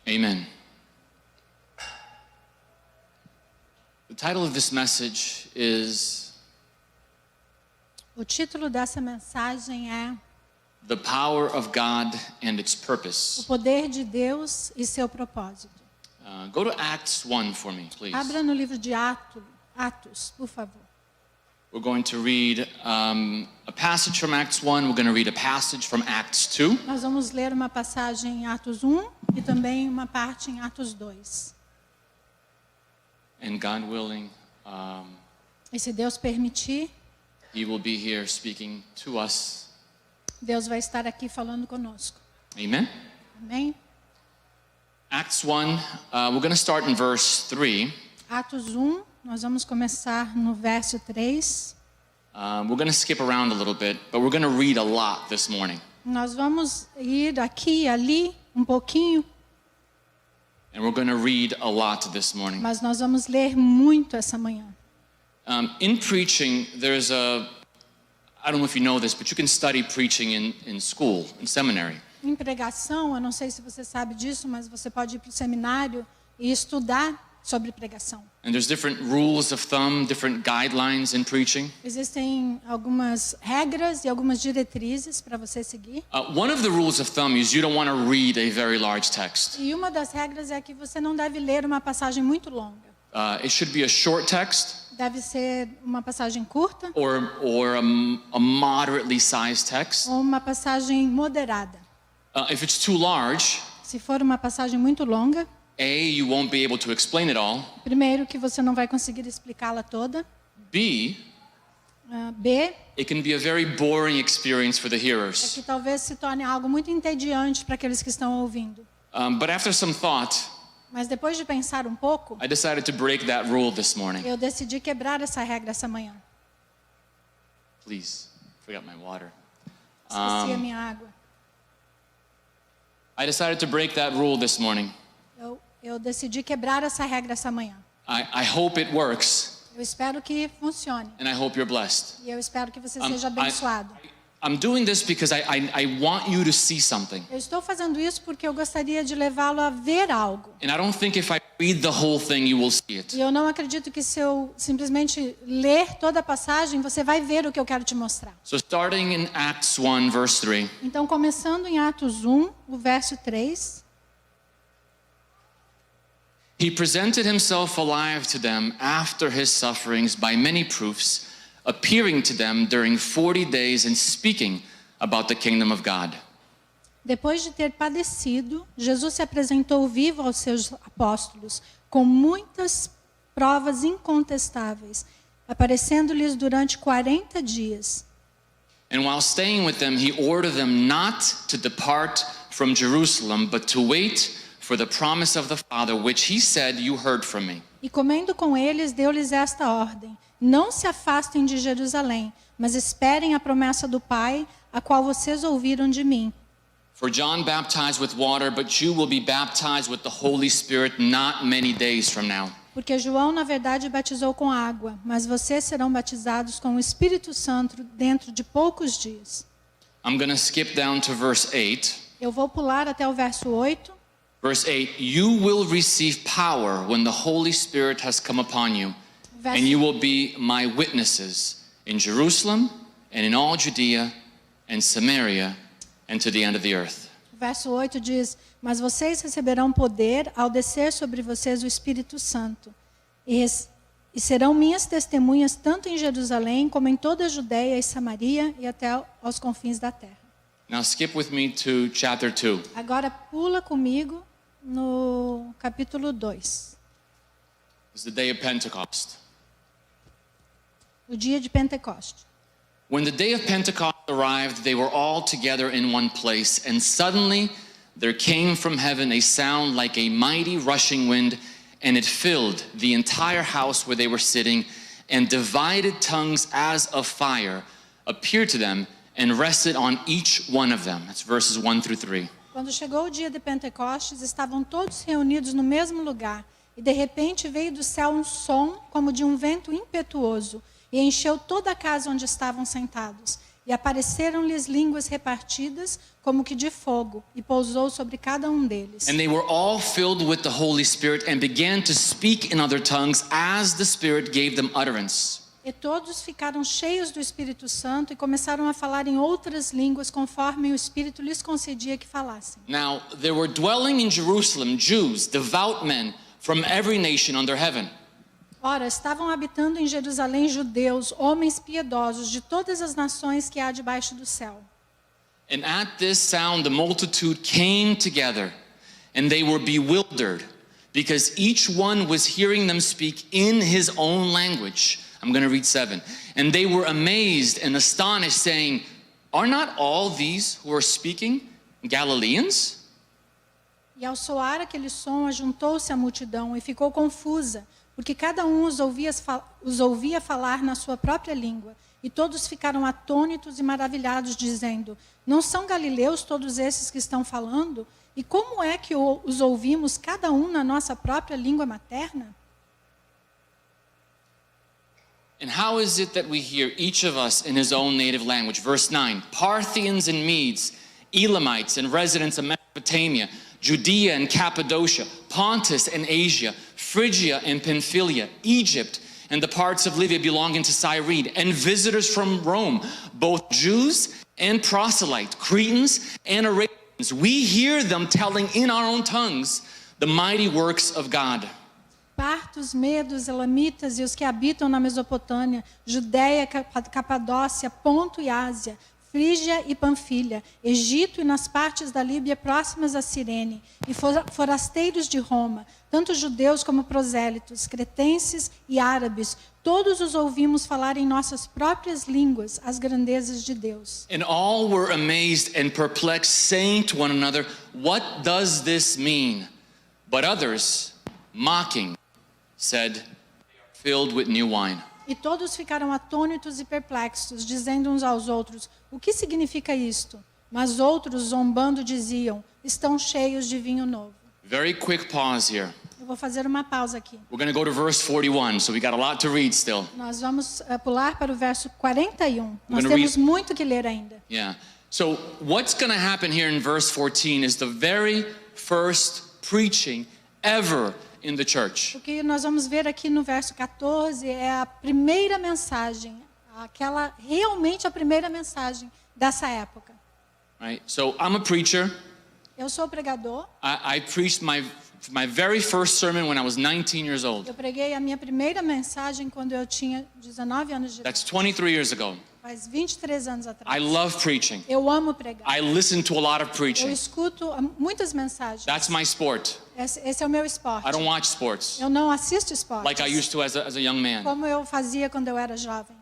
Amen. The title of this message is O título dessa mensagem é The Power of God and Its O Purpose. Poder de Deus e Seu Propósito. Go to Acts 1 for me, please. Abra no livro de Atos, por favor. We're going to read a passage from Acts 1. We're going to read a passage from Acts 2. Nós vamos ler uma passagem em Atos 1 e também uma parte em Atos 2. And God willing, E se Deus permitir, He will be here speaking to us. Deus vai estar aqui falando conosco. Amen? Amém? Acts 1, we're going to start in verse 3. Atos 1, nós vamos começar no verso 3. We're going to skip around a little bit, but we're going to read a lot this morning. Nós vamos ir aqui e ali um pouquinho, And we're going to read a lot this morning. mas nós vamos ler muito essa manhã. In preaching, there's I don't know if you know this, but you can study preaching in school, in seminary. Em pregação, eu não sei se você sabe disso, mas você pode ir para o seminário e estudar sobre pregação. And there's different rules of thumb, different guidelines in preaching. Existem algumas regras e algumas diretrizes para você seguir. One of the rules of thumb is you don't want to read a very large text. E uma das regras é que você não deve ler uma passagem muito longa. It should be a short text Deve ser uma passagem curta or a moderately sized text. ou uma passagem moderada. If it's too large, Se for uma passagem muito longa, you won't be able to explain it all. primeiro que você não vai conseguir explicá-la toda. B, B, it can be a very boring experience for the é hearers. que talvez se torne algo muito entediante para aqueles que estão ouvindo. But after some thought, Mas depois de pensar um pouco, I decided to break that rule this morning. eu decidi quebrar essa regra essa manhã. Please, forgot my water. Esqueci a minha água. I decided to break that rule this morning. Eu decidi quebrar essa regra essa manhã. I hope it works, Eu espero que funcione. and I hope you're blessed. E eu espero que você seja abençoado. I'm doing this because I want you to see something. Eu estou fazendo isso porque eu gostaria de levá-lo a ver algo. And I don't think if I read the whole thing, you will see it. E eu não acredito que se eu simplesmente ler toda a passagem, você vai ver o que eu quero te mostrar. So starting in Acts 1, verse 3. Então, começando em Atos 1, o verso 3. He presented himself alive to them after his sufferings by many proofs, appearing to them during 40 days and speaking about the kingdom of God. Depois de ter padecido, Jesus se apresentou vivo aos seus apóstolos, com muitas provas incontestáveis, aparecendo-lhes durante 40 dias. And while staying with them, he ordered them not to depart from Jerusalem, but to wait for the promise of the Father, which he said, you heard from me. E comendo com eles, deu-lhes esta ordem: não se afastem de Jerusalém, mas esperem a promessa do Pai, a qual vocês ouviram de mim. For John baptized with water, but you will be baptized with the Holy Spirit not many days from now. Porque João, na verdade, batizou com água, mas vocês serão batizados com o Espírito Santo dentro de poucos dias. I'm going to skip down to verse 8. Eu vou pular até o verso 8. Verse 8, you will receive power when the Holy Spirit has come upon you, and you will be my witnesses in Jerusalem and in all Judea and Samaria and to the end of the earth. Verso 8 diz: mas vocês receberão poder ao descer sobre vocês o Espírito Santo, e serão minhas testemunhas tanto em Jerusalém como em toda a Judeia e Samaria e até aos confins da terra. Now skip with me to chapter 2. Agora pula comigo no capítulo 2. It's the day of Pentecost. O dia de Pentecostes. When the day of Pentecost arrived, they were all together in one place, and suddenly there came from heaven a sound like a mighty rushing wind, and it filled the entire house where they were sitting, and divided tongues as of fire appeared to them and rested on each one of them. That's verses 1 through 3. Quando chegou o dia de Pentecostes, estavam todos reunidos no mesmo lugar, e de repente veio do céu um som como de um vento impetuoso, e encheu toda a casa onde estavam sentados. E apareceram-lhes línguas repartidas, como que de fogo, e pousou sobre cada um deles. And they were all filled with the Holy Spirit and began to speak in other tongues as the Spirit gave them utterance. E todos ficaram cheios do Espírito Santo e começaram a falar em outras línguas, conforme o Espírito lhes concedia que falassem. Now, there were dwelling in Jerusalem Jews, devout men from every nation under heaven. Ora, estavam habitando em Jerusalém judeus, homens piedosos de todas as nações que há debaixo do céu. And at this sound the multitude came together, and they were bewildered, because each one was hearing them speak in his own language. I'm going to read 7. And they were amazed and astonished, saying, "Are not all these who are speaking Galileans?" E ao soar aquele som, ajuntou-se a multidão e ficou confusa, porque cada um os ouvia falar na sua própria língua. E todos ficaram atônitos e maravilhados, dizendo: não são galileus todos esses que estão falando? E como é que os ouvimos cada um na nossa própria língua materna? And how is it that we hear each of us in his own native language? Verse 9, Parthians and Medes, Elamites and residents of Mesopotamia, Judea and Cappadocia, Pontus and Asia, Phrygia and Pamphylia, Egypt and the parts of Libya belonging to Cyrene, and visitors from Rome, both Jews and proselyte, Cretans and Arabians. We hear them telling in our own tongues the mighty works of God. Partos, medos, elamitas e os que habitam na Mesopotâmia, Judéia, Capadócia, Ponto e Ásia, Frígia e Panfilha, Egito e nas partes da Líbia próximas a Cirene, e forasteiros de Roma, tanto judeus como prosélitos, cretenses e árabes, todos os ouvimos falar em nossas próprias línguas as grandezas de Deus. And all were amazed and perplexed, saying to one another, "What does this mean?" But others, mocking, said, "They are filled with new wine." E todos ficaram atônitos e perplexos, dizendo uns aos outros: o que significa isto? Mas outros, zombando, diziam: estão cheios de vinho novo. Very quick pause here. Eu vou fazer uma pausa aqui. We're going to go to verse 41, so we got a lot to read still. Nós vamos pular para o verso 41. Nós gonna temos muito que ler ainda. Yeah. So what's going to happen here in verse 14 is the very first preaching ever in the church. O que nós vamos ver aqui no verso 14 é a primeira mensagem, realmente a primeira mensagem dessa época. Right? So I'm a preacher. Eu sou pregador. I preached my very first sermon when I was 19 years old. Eu preguei a minha primeira mensagem quando eu tinha 19 anos de idade. That's 23 years ago. Faz 23 anos atrás. I love preaching. Eu amo pregar. I listen to a lot of Eu preaching. escuto muitas mensagens. That's my sport. Esse é o meu esporte. I don't watch sports Eu não assisto esportes. like I used to as a young man. Como eu fazia quando eu era jovem.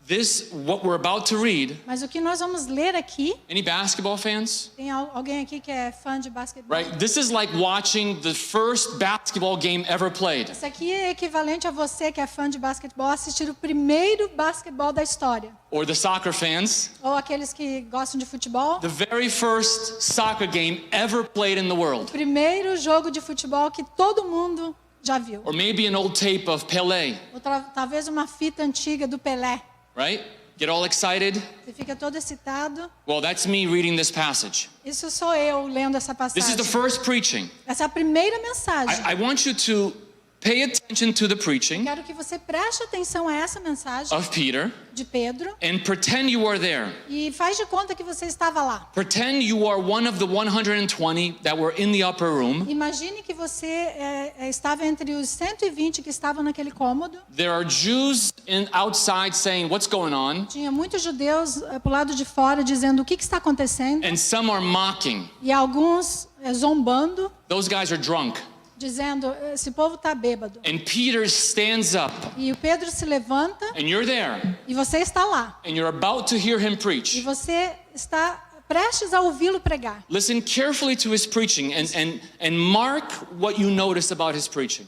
What we're about to read, Mas o que nós vamos ler aqui, any basketball fans? tem alguém aqui que é fã de basquetebol? Right? This is like watching the first basketball game ever played. Isso aqui é equivalente a você que é fã de basquetebol assistir o primeiro basquetebol da história. Or the soccer fans, Ou aqueles que gostam de futebol. the very first soccer game ever played in the world. Primeiro jogo de futebol que todo mundo já viu. Or maybe an old tape of Pelé, Ou talvez uma fita antiga do Pelé. right? Get all excited? Você fica todo excitado. Well, that's me reading this passage. Isso sou eu lendo essa This is passagem. the first preaching. Essa é a primeira mensagem. I want you to pay attention to the preaching Quero que você preste atenção a essa mensagem of Peter de Pedro and pretend you are there. e faz de conta que você estava lá. Pretend you are one of the 120 that were in the upper room. Imagine que você estava entre os 120 que estavam naquele cômodo. There are Jews outside saying, "What's going on?" Tinha muitos judeus pro lado de fora dizendo o que está acontecendo. And some are mocking. E alguns zombando, Those guys are drunk. dizendo esse povo está bêbado. And Peter stands up, E o Pedro se levanta and you're there, e você está lá. and you're about to hear him E preach. você está prestes a ouvi-lo pregar. Listen carefully to his preaching and mark what you notice about his preaching.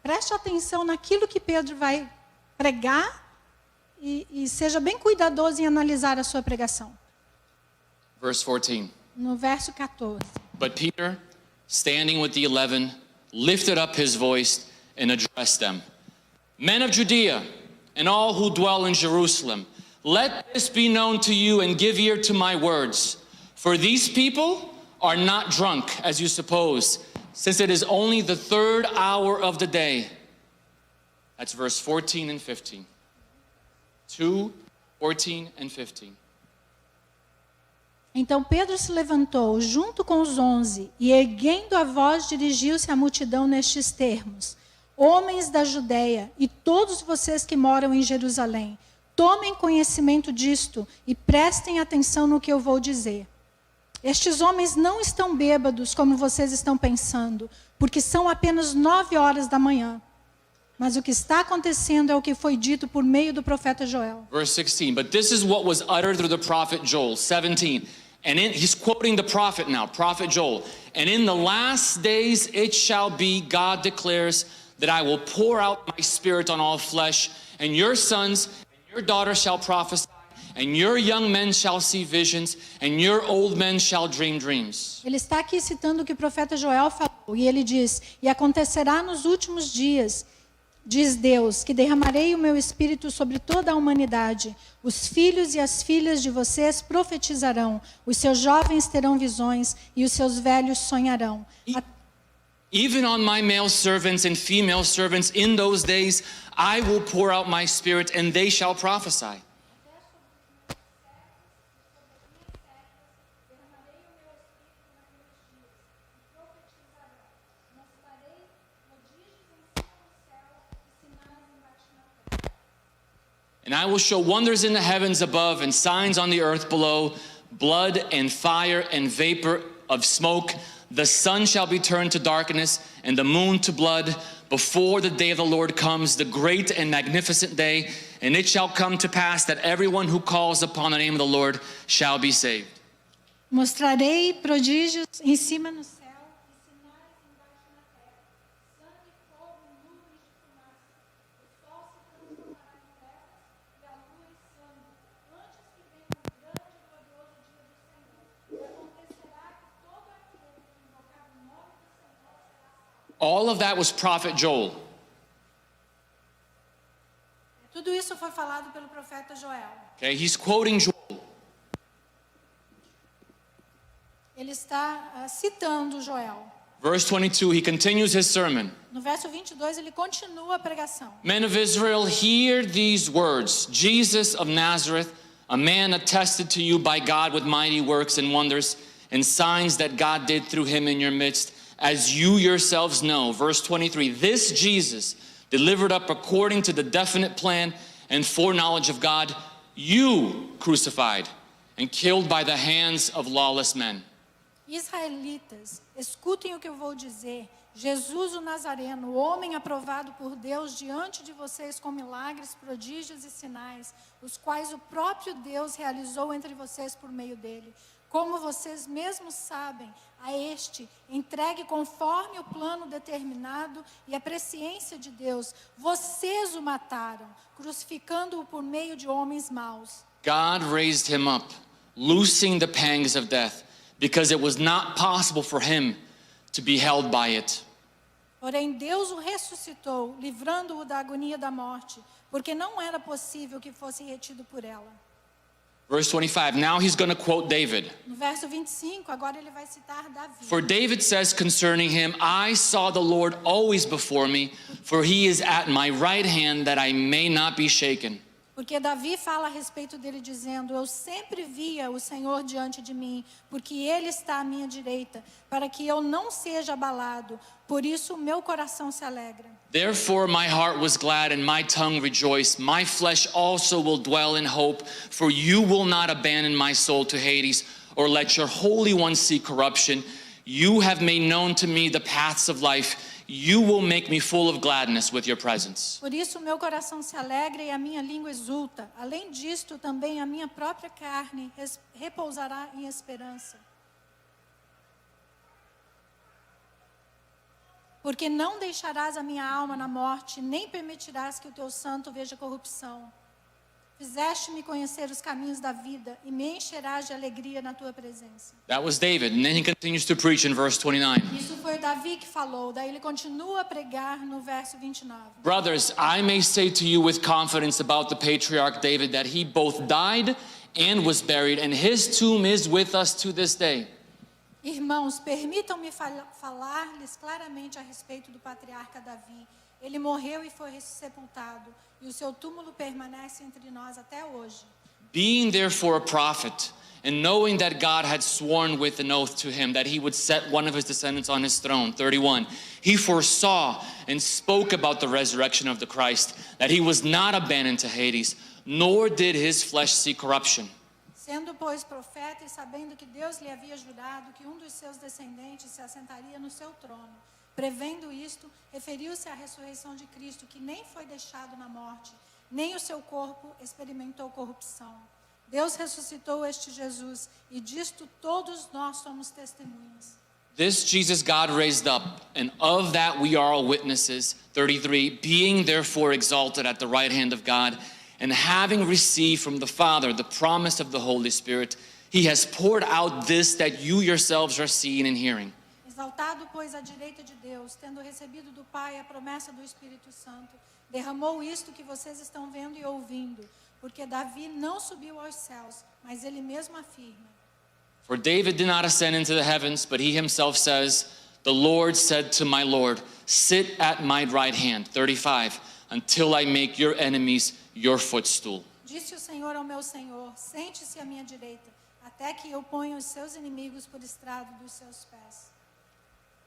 Preste atenção naquilo que Pedro vai pregar e seja bem cuidadoso em analisar a sua pregação. Verse 14. No verso 14. But Peter, standing with the 11, lifted up his voice and addressed them. "Men of Judea and all who dwell in Jerusalem, Let this be known to you and give ear to my words. For these people are not drunk, as you suppose, since it is only the third hour of the day. That's verse 14 and 15. 2, 14 and 15. Então Pedro se levantou junto com os 11 e, erguendo a voz, dirigiu-se à multidão nestes termos: Homens da Judeia e todos vocês que moram em Jerusalém, tomem conhecimento disto e prestem atenção no que eu vou dizer. Estes homens não estão bêbados como vocês estão pensando, porque são apenas 9 horas da manhã. Mas o que está acontecendo é o que foi dito por meio do profeta Joel. Verse 16, but this is what was uttered through the prophet Joel. 17, he's quoting the prophet now, prophet Joel. And in the last days it shall be, God declares, that I will pour out my spirit on all flesh, and your sons and your daughters shall prophesy, and your young men shall see visions, and your old men shall dream dreams. Ele está aqui citando o que o profeta Joel falou, e ele diz: E acontecerá nos últimos dias, diz Deus, que derramarei o meu espírito sobre toda a humanidade. Os filhos e as filhas de vocês profetizarão, os seus jovens terão visões e os seus velhos sonharão. Even on my male servants and female servants in those days, I will pour out my spirit and they shall prophesy. And I will show wonders in the heavens above and signs on the earth below, blood and fire and vapor of smoke. The sun shall be turned to darkness and the moon to blood before the day of the Lord comes, the great and magnificent day. And it shall come to pass that everyone who calls upon the name of the Lord shall be saved. Mostrarei prodígios em cima no céu e sinais embaixo na terra. Sangue, fogo, nuvens de fumaça. O sol se transformará em trevas e a lua em sangue, antes que venha o grande e glorioso dia do Senhor. E acontecerá que todo aquele que invocar o nome do Senhor será salvo. All of that was prophet Joel. Tudo isso foi falado pelo profeta Joel. Okay, he's quoting Joel. Ele está citando Joel. Verse 22, he continues his sermon. No verso 22, ele continua a pregação. Men of Israel, hear these words. Jesus of Nazareth, a man attested to you by God with mighty works and wonders and signs that God did through him in your midst, as you yourselves know. Verse 23, this Jesus, delivered up according to the definite plan and foreknowledge of God, you crucified and killed by the hands of lawless men. Israelitas, escutem o que eu vou dizer. Jesus o Nazareno, o homem aprovado por Deus diante de vocês com milagres, prodígios e sinais, os quais o próprio Deus realizou entre vocês por meio dele. Como vocês mesmos sabem, a este, entregue conforme o plano determinado e a presciência de Deus, vocês o mataram, crucificando-o por meio de homens maus. God raised him up, loosing the pangs of death, because it was not possible for him to be held by it. Porém, Deus o ressuscitou, livrando-o da agonia da morte, porque não era possível que fosse retido por ela. Verse 25, now he's going to quote David. No verso 25, agora ele vai citar Davi. For David says concerning him, I saw the Lord always before me, for he is at my right hand that I may not be shaken. Porque Davi fala a respeito dele dizendo, eu sempre via o Senhor diante de mim, porque ele está à minha direita, para que eu não seja abalado. Por isso o meu coração se alegra. Therefore my heart was glad and my tongue rejoiced. My flesh also will dwell in hope, for you will not abandon my soul to Hades, or let your Holy One see corruption. You have made known to me the paths of life. You will make me full of gladness with your presence. Por isso o meu coração se alegra e a minha língua exulta. Além disto, também a minha própria carne repousará em esperança. Porque não deixarás a minha alma na morte, nem permitirás que o teu santo veja corrupção. Fizeste-me conhecer os caminhos da vida e me encherás de alegria na tua presença. That was David. And then he continues to preach in verse 29. Isso foi Davi que falou, daí ele continua a pregar no verso 29. Brothers, I may say to you with confidence about the patriarch David that he both died and was buried, and his tomb is with us to this day. Irmãos, permitam-me falar-lhes claramente a respeito do patriarca Davi. Ele morreu e foi sepultado, e o seu túmulo permanece entre nós até hoje. Being therefore a prophet, and knowing that God had sworn with an oath to him that he would set one of his descendants on his throne, 31, he foresaw and spoke about the resurrection of the Christ, that he was not abandoned to Hades, nor did his flesh see corruption. Sendo, pois, profeta e sabendo que Deus lhe havia jurado que um dos seus descendentes se assentaria no seu trono, prevendo isto, referiu-se à ressurreição de Cristo, que nem foi deixado na morte, nem o seu corpo experimentou corrupção. Deus ressuscitou este Jesus, e disto todos nós somos testemunhas. This Jesus God raised up, and of that we are all witnesses. 33, being therefore exalted at the right hand of God, and having received from the Father the promise of the Holy Spirit, he has poured out this that you yourselves are seeing and hearing. Exaltado, pois, à direita de Deus, tendo recebido do Pai a promessa do Espírito Santo, derramou isto que vocês estão vendo e ouvindo, porque Davi não subiu aos céus, mas ele mesmo afirma. For David did not ascend into the heavens, but he himself says, the Lord said to my Lord, sit at my right hand, 35, until I make your enemies your footstool. Disse o Senhor ao meu Senhor, sente-se à minha direita, até que eu ponha os seus inimigos por estrado dos seus pés.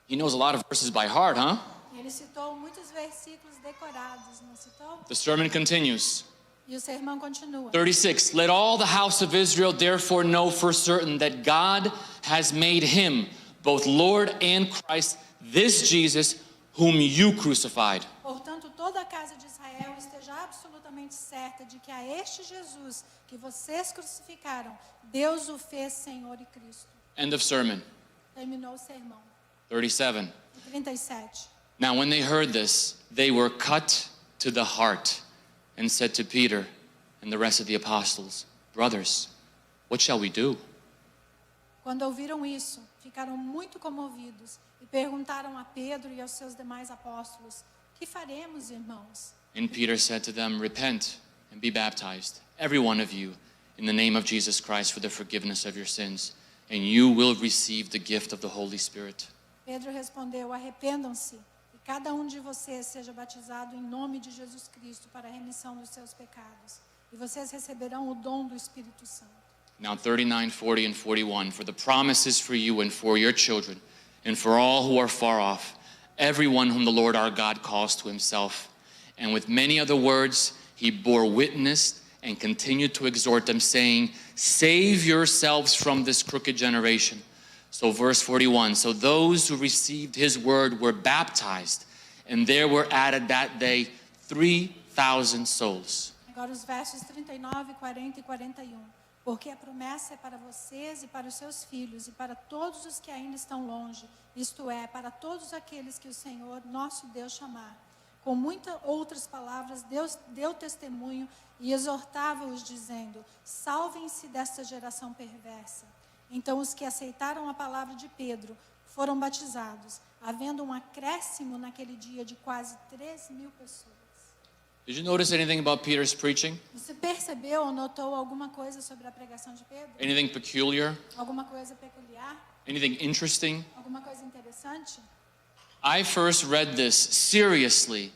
He knows a lot of verses by heart, huh? Ele citou muitos versículos decorados, não citou? The sermon continues. E o sermão continua. 36, let all the house of Israel therefore know for certain that God has made him both Lord and Christ, this Jesus whom you crucified. Portanto, toda a casa de Israel esteja absolutamente certa de que a este Jesus que vocês crucificaram, Deus o fez Senhor e Cristo. End of sermon. Terminou o sermão. 37. 37. Now when they heard this, they were cut to the heart and said to Peter and the rest of the apostles, brothers, what shall we do? Quando ouviram isso, ficaram muito comovidos e perguntaram a Pedro e aos seus demais apóstolos, que faremos, irmãos? And Peter said to them, repent and be baptized, every one of you, in the name of Jesus Christ for the forgiveness of your sins, and you will receive the gift of the Holy Spirit. Pedro respondeu, arrependam-se e cada um de vocês seja batizado em nome de Jesus Cristo para a remissão dos seus pecados, e vocês receberão o dom do Espírito Santo. Now 39, 40, and 41, for the promise is for you and for your children, and for all who are far off, everyone whom the Lord our God calls to himself. And with many other words, he bore witness and continued to exhort them, saying, save yourselves from this crooked generation. So verse 41, so those who received his word were baptized, and there were added that day 3,000 souls. Agora os versos 39, 40 e 41. Porque a promessa é para vocês e para os seus filhos e para todos os que ainda estão longe, isto é, para todos aqueles que o Senhor, nosso Deus, chamar. Com muitas outras palavras, Deus deu testemunho e exortava-os, dizendo, salvem-se desta geração perversa. Então os que aceitaram a palavra de Pedro foram batizados, havendo um acréscimo naquele dia de quase 3.000 pessoas. Did you notice anything about Peter's preaching? Você percebeu ou notou alguma coisa sobre a pregação de Pedro? Anything peculiar? Alguma coisa peculiar? Anything interesting? Alguma coisa interessante? I first read this seriously.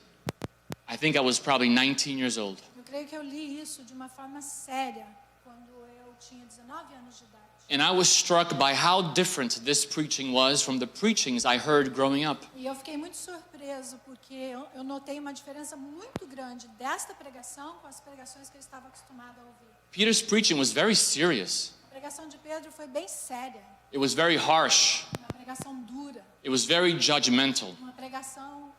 I think I was probably 19 years old. Eu creio que eu li isso de uma forma séria quando eu tinha 19 anos de idade. And I was struck by how different this preaching was from the preachings I heard growing up. E eu fiquei muito surpreso porque eu notei uma diferença muito grande desta pregação com as pregações que eu estava acostumada a ouvir. Peter's preaching was very serious. A pregação de Pedro foi bem séria, It was very harsh. uma pregação dura, It was very judgmental. uma pregação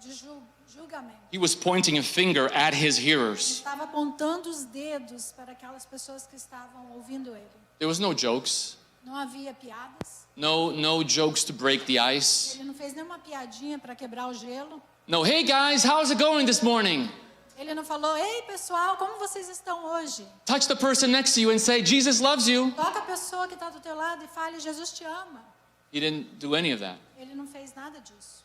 de julgamento. He was pointing a finger at his hearers. Estava apontando os dedos para aquelas pessoas que estavam ouvindo ele. There was no jokes. Não havia piadas. No jokes to break the ice. Ele não fez nenhuma piadinha para quebrar o gelo. No, hey guys, how's it going this morning? Ele não falou, ei pessoal, como vocês estão hoje? Touch the person next to you and say, Jesus loves you. Toca a pessoa que está do teu lado e fale, Jesus te ama. He didn't do any of that. Ele não fez nada disso.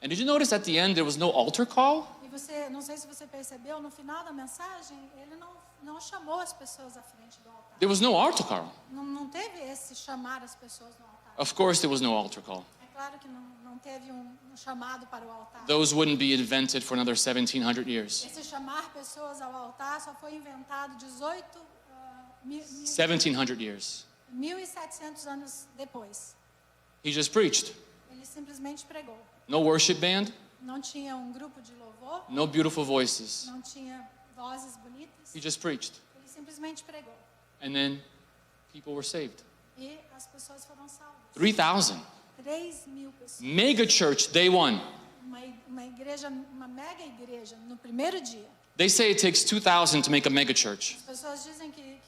And did you notice at the end there was no altar call? E você, não sei se você percebeu, no final da mensagem, ele não chamou as pessoas à frente do altar. There was no altar call. Não teve esse chamar as pessoas no altar. Of course there was no altar call. É claro que não teve um chamado para o altar. Those wouldn't be invented for another 1700 years. Esse chamar pessoas ao altar só foi inventado 1700 years. 1700 anos depois. He just preached. Ele simplesmente pregou. No worship band, Não tinha um grupo de louvor, no beautiful voices. não tinha vozes bonitas. He just preached. Ele simplesmente pregou. And then people were saved. E as pessoas foram salvas. 3,000. 3.000 pessoas. Mega church, day one. Uma igreja, uma mega igreja, no primeiro dia. They say it takes 2,000 to make a mega church. As pessoas dizem que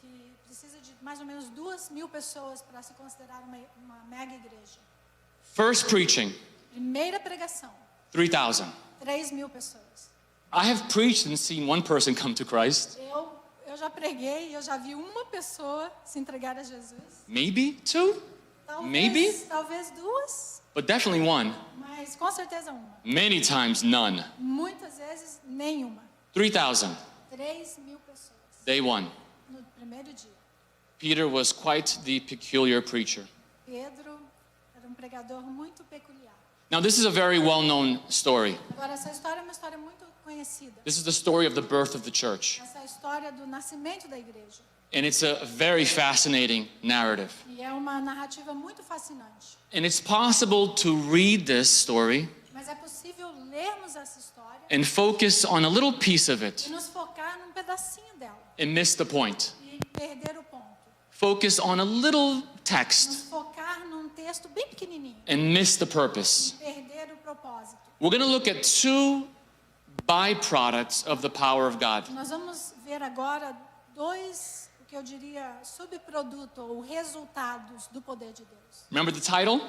precisa de mais ou menos 2.000 pessoas para se considerar uma mega igreja. First preaching, Primeira pregação, 3,000. 3.000 pessoas. I have preached and seen one person come to Christ. Eu já preguei e eu já vi uma pessoa se entregar a Jesus. Maybe two, maybe, Talvez duas, but definitely one. mas com certeza uma. Many times none. Muitas vezes nenhuma. 3,000, 3.000 pessoas day one. no primeiro dia. Peter was quite the peculiar preacher. Pedro era um pregador muito peculiar. Now this is a very well-known story. Agora, essa história é uma história muito conhecida. This is the story of the birth of the church. Essa é a história do nascimento da igreja. And it's a very fascinating narrative. E é uma narrativa muito fascinante. And it's possible to read this story Mas é possível lermos essa história and focus on a little piece of e it nos focar num pedacinho dela and miss the point. e perder o ponto. Focus on a little Nos text focar num texto bem pequenininho and miss the purpose. e perder o propósito. We're going to look at two byproducts of the power of God. Nós vamos ver agora dois, o que eu diria, subproduto ou resultados do poder de Deus. Remember the title?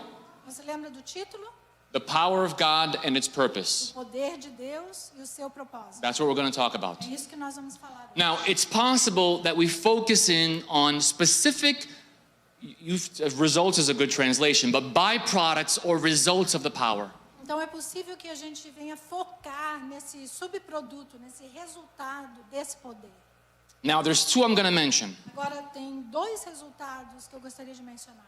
Você lembra do título? The power of God and its purpose. O poder de Deus e o seu propósito. That's what we're going to talk about. É isso que nós vamos falar hoje. Now, it's possible that we focus in on specific results is a good translation, but byproducts or results of the power. Então é possível que a gente venha focar nesse subproduto, nesse resultado desse poder. Now, there's two I'm going to mention. Agora tem dois resultados que eu gostaria de mencionar.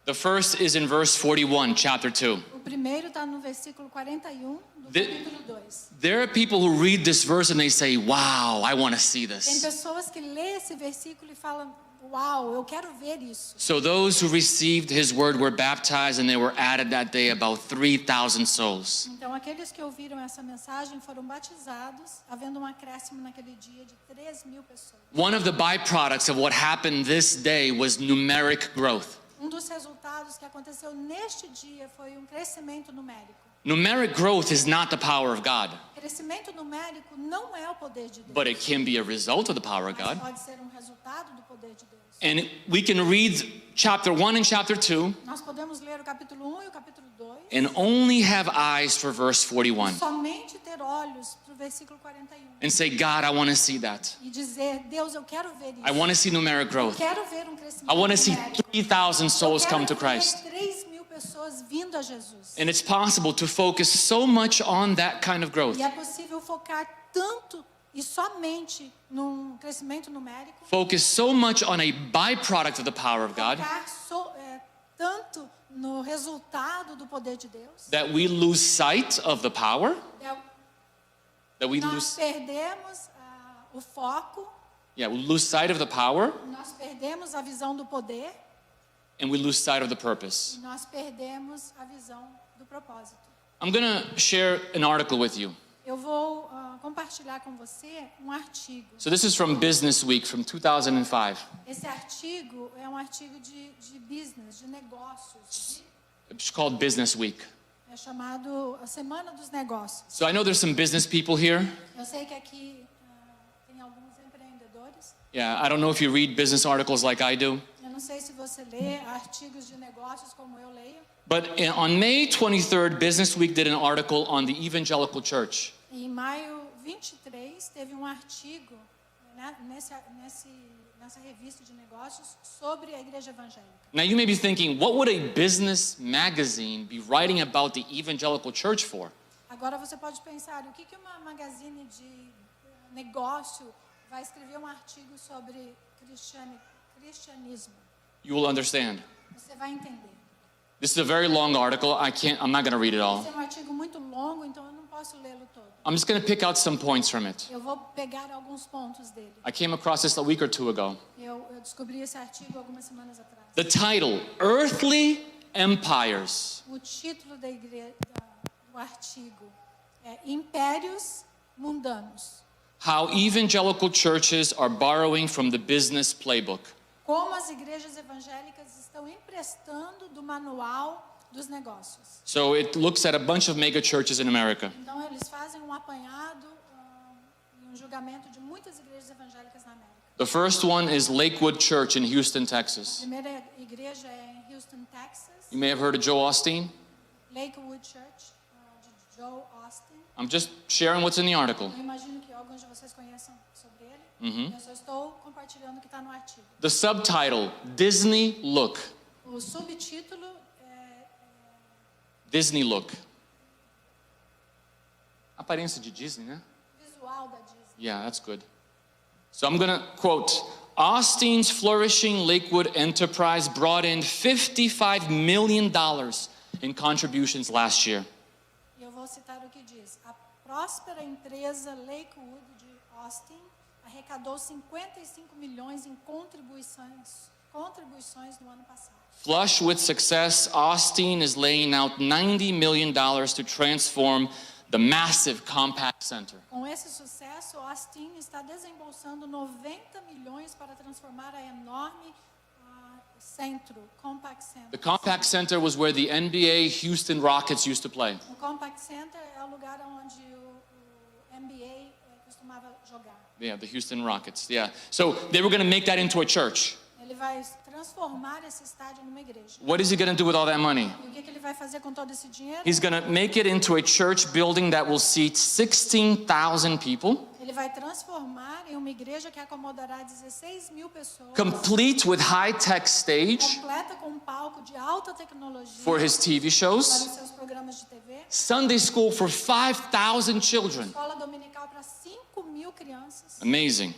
The first is in verse 41, chapter 2. O primeiro está no versículo 41 do The- capítulo 2. There are people who read this verse and they say, wow, I want to see Tem this. pessoas que lêem esse versículo e falam, uau, eu quero ver isso. So those who received his word were baptized, and they were added that day about 3,000 souls. Então aqueles que ouviram essa mensagem foram batizados, havendo um acréscimo naquele dia de 3.000 pessoas. One of the byproducts of what happened this day was numeric growth. Um dos resultados que aconteceu neste dia foi um crescimento numérico. Numeric growth is not the power of God, Crescimento numérico não é o poder de Deus, but it can be a result of the power of mas God. pode ser um resultado do poder de Deus. And we can read chapter 1 and chapter 2 Nós podemos ler o capítulo 1 e o capítulo 2 and only have eyes for verse 41 somente ter olhos para o versículo 41 and say, God, I want to see that. e dizer, Deus, eu quero ver isso. I want to see numeric growth. Quero ver um crescimento I want to see numérico. 3,000 souls come to Eu quero Christ. ver 3.000 pessoas vindo a Jesus. And it's possible to focus so much on that kind of growth. E é possível focar tanto e somente num crescimento numérico, Focus so much on a byproduct of the power of God focar tanto no resultado do poder de Deus, that we lose sight of the power, é, that we nós lose, perdemos o foco, we lose sight of the power nós perdemos a visão do poder and we lose sight of the purpose. e nós perdemos a visão do propósito. I'm going to share an article with you. Eu vou compartilhar com você um artigo. So this is from Business Week from 2005. Esse artigo é um artigo de business, de negócios. It's called Business Week. É chamado a Semana dos Negócios. So I know there's some business people here. Eu sei que aqui tem alguns empreendedores. Yeah, I don't know if you read business articles like I do. Eu não sei se você lê artigos de negócios como eu leio. But on May 23rd, Business Week did an article on the evangelical church. Em maio 23 teve um artigo, né, nessa revista de negócios sobre a igreja evangélica. Now you may be thinking, what would a business magazine be writing about the evangelical church for? Agora você pode pensar, o que uma magazine de negócio vai escrever um artigo sobre cristianismo? You will understand. Você vai entender. This is a very long article. I'm not going to read it all. Esse é um artigo muito longo, então eu não posso lê-lo todo. I'm just going to pick out some points from it. Eu vou pegar alguns pontos dele. I came across this a week or two ago. Eu descobri esse artigo algumas semanas atrás. The title, Earthly Empires. O título do artigo é Impérios Mundanos. How evangelical churches are borrowing from the business playbook. Como as igrejas evangélicas estão emprestando do manual dos negócios. So it looks at a bunch of mega churches in America. Então eles fazem um apanhado e um julgamento de muitas igrejas evangélicas na América. The first one is Lakewood Church in Houston, Texas. A primeira igreja é em Houston, Texas. You may have heard of Joel Osteen. Lakewood Church, de Joel Osteen. I'm just sharing what's in the article. Eu imagino que alguns de vocês conheçam sobre ele. Eu só estou compartilhando o que está no artigo. The subtitle, Disney Look. O subtítulo é Disney Look. Aparência de Disney, né? visual da Disney. Yeah, that's good. So I'm going to quote, Austeen's flourishing Lakewood enterprise brought in $55 million in contributions last year. E eu vou citar o que diz. A próspera empresa Lakewood de Austin arrecadou 55 milhões em contribuições no ano passado. Flush with success, Austin is laying out $90 million to transform the massive Compaq Center. Com esse sucesso, Austin está desembolsando 90 milhões para transformar a enorme centro, Compaq Center. The Compaq Center was where the NBA Houston Rockets used to play. O Compaq Center é o lugar onde o NBA costumava jogar. Yeah, the Houston Rockets. Yeah. So they were going to make that into a church. Ele vai transformar esse estádio numa igreja. What is he going to do with all that money? E o que ele vai fazer com todo esse dinheiro? He's going to make it into a church building that will seat 16,000 people, Ele vai transformar em uma igreja que acomodará 16 mil pessoas. complete with high-tech stage Completa com um palco de alta tecnologia for his TV para shows, os seus programas de TV. Sunday school for 5,000 children. Escola dominical para 5 mil crianças. Amazing.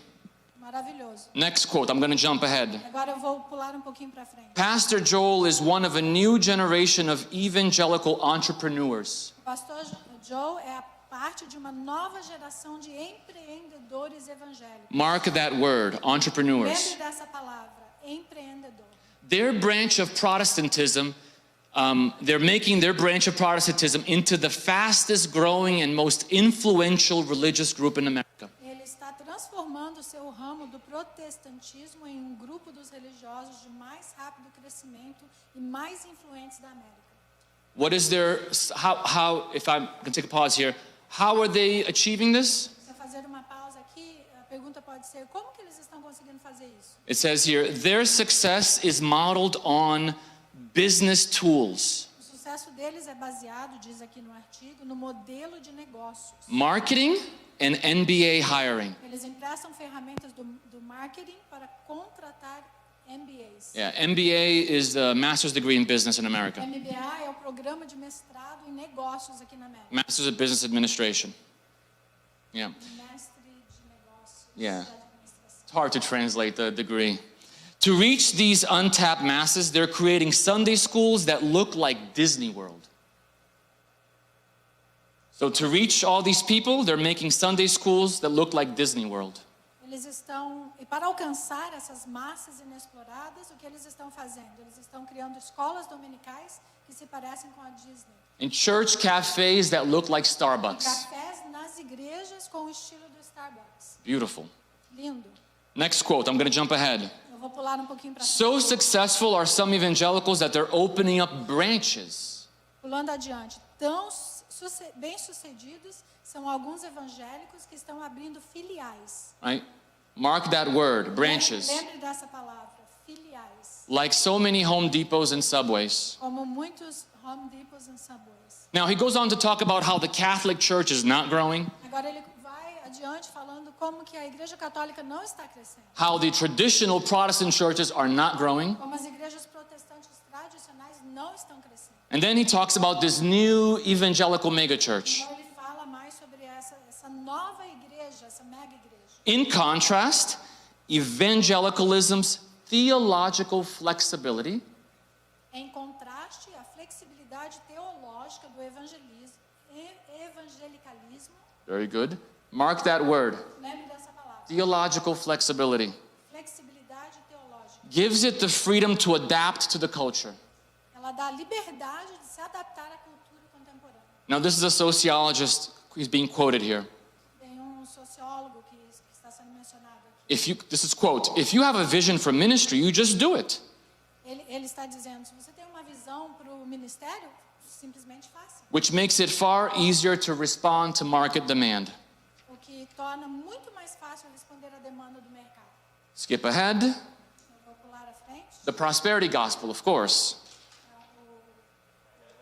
Maravilhoso. Next quote, I'm going to jump ahead. Agora eu vou pular um pouquinho para frente. Pastor Joel is one of a new generation of evangelical entrepreneurs. O pastor Joe é a parte de uma nova geração de empreendedores evangélicos. Mark that word, entrepreneurs. Lembre dessa palavra, empreendedor. Their branch of Protestantism, they're making their branch of Protestantism into the fastest growing and most influential religious group in America. Ele está transformando o seu ramo do protestantismo em um grupo dos religiosos de mais rápido crescimento e mais influentes da América. What is their, how, if I'm going to take a pause here, how are they achieving this? Se eu fazer uma pausa aqui, a pergunta pode ser, como que eles estão conseguindo fazer isso? It says here, their success is modeled on business tools, O sucesso deles é baseado, diz aqui no artigo, no modelo de negócios. marketing, and MBA hiring. Eles emprestam ferramentas do marketing para contratar MBAs. Yeah, MBA is the master's degree in business in America. MBA é o programa de mestrado em negócios aqui na América. Master's of Business Administration. Yeah, Mestre de negócios. Yeah. de administração. it's hard to translate the degree. To reach these untapped masses, they're creating Sunday schools that look like Disney World. So to reach all these people, they're making Sunday schools that look like Disney World. Eles estão, e para alcançar essas massas inexploradas, o que eles estão fazendo? Eles estão criando escolas dominicais que se parecem com a Disney. And church cafes that look like Starbucks. Cafés nas igrejas com o estilo do Starbucks. Beautiful. Lindo. Next quote, I'm going to jump ahead. Eu vou pular um pouquinho para frente. So successful are some evangelicals that they're opening up branches. Pulando adiante. Tão bem-sucedidos são alguns evangélicos que estão abrindo filiais. Right? Mark that word, branches. Lembre dessa palavra, filiais. Like so many Home Depots and Subways. Como muitos Home Depots e Subways. Now he goes on to talk about how the Catholic Church is not growing. Agora ele vai adiante falando como que a Igreja Católica não está crescendo. how the traditional Protestant churches are not growing. Como as igrejas protestantes tradicionais não estão crescendo. And then he talks about this new evangelical megachurch. Então ele fala mais sobre essa nova igreja, essa mega igreja. In contrast, evangelicalism's theological flexibility Em contraste, a flexibilidade teológica do evangelicalismo, very good. Mark that word. lembre dessa palavra, Theological flexibility flexibilidade teológica. gives it the freedom to adapt to the culture. Ela dá liberdade de se adaptar à cultura contemporânea. Now, this is a sociologist who's being quoted here. Tem sociólogo que está sendo mencionado aqui. This is quote, if you have a vision for ministry, you just do it. Ele está dizendo, se você tem uma visão para o ministério, simplesmente faça. Which makes it far easier to respond to market demand. O que torna muito mais fácil responder à demanda do mercado. Skip ahead. Eu vou pular à frente. The prosperity gospel, of course.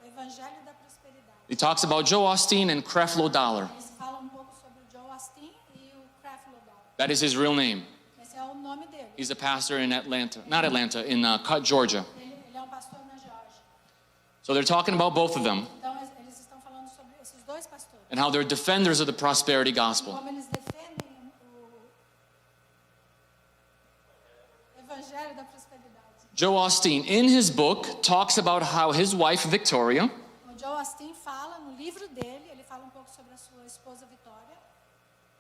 O Evangelho da Prosperidade. He talks about Joe Osteen and Creflo Dollar. Eles falam pouco sobre o Joe Osteen e o Creflo Dollar. That is his real name. Esse é o nome dele. He's a pastor in Atlanta, not Atlanta, in Georgia. Ele é pastor na Geórgia. So they're talking about both of them Então eles estão falando sobre esses dois pastores. and how they're defenders of the prosperity gospel. Como eles defendem o Evangelho da Prosperidade. Joe Osteen, in his book, talks about how his wife, Victoria, O Joe Osteen fala no livro dele, ele fala um pouco sobre a sua esposa Vitória.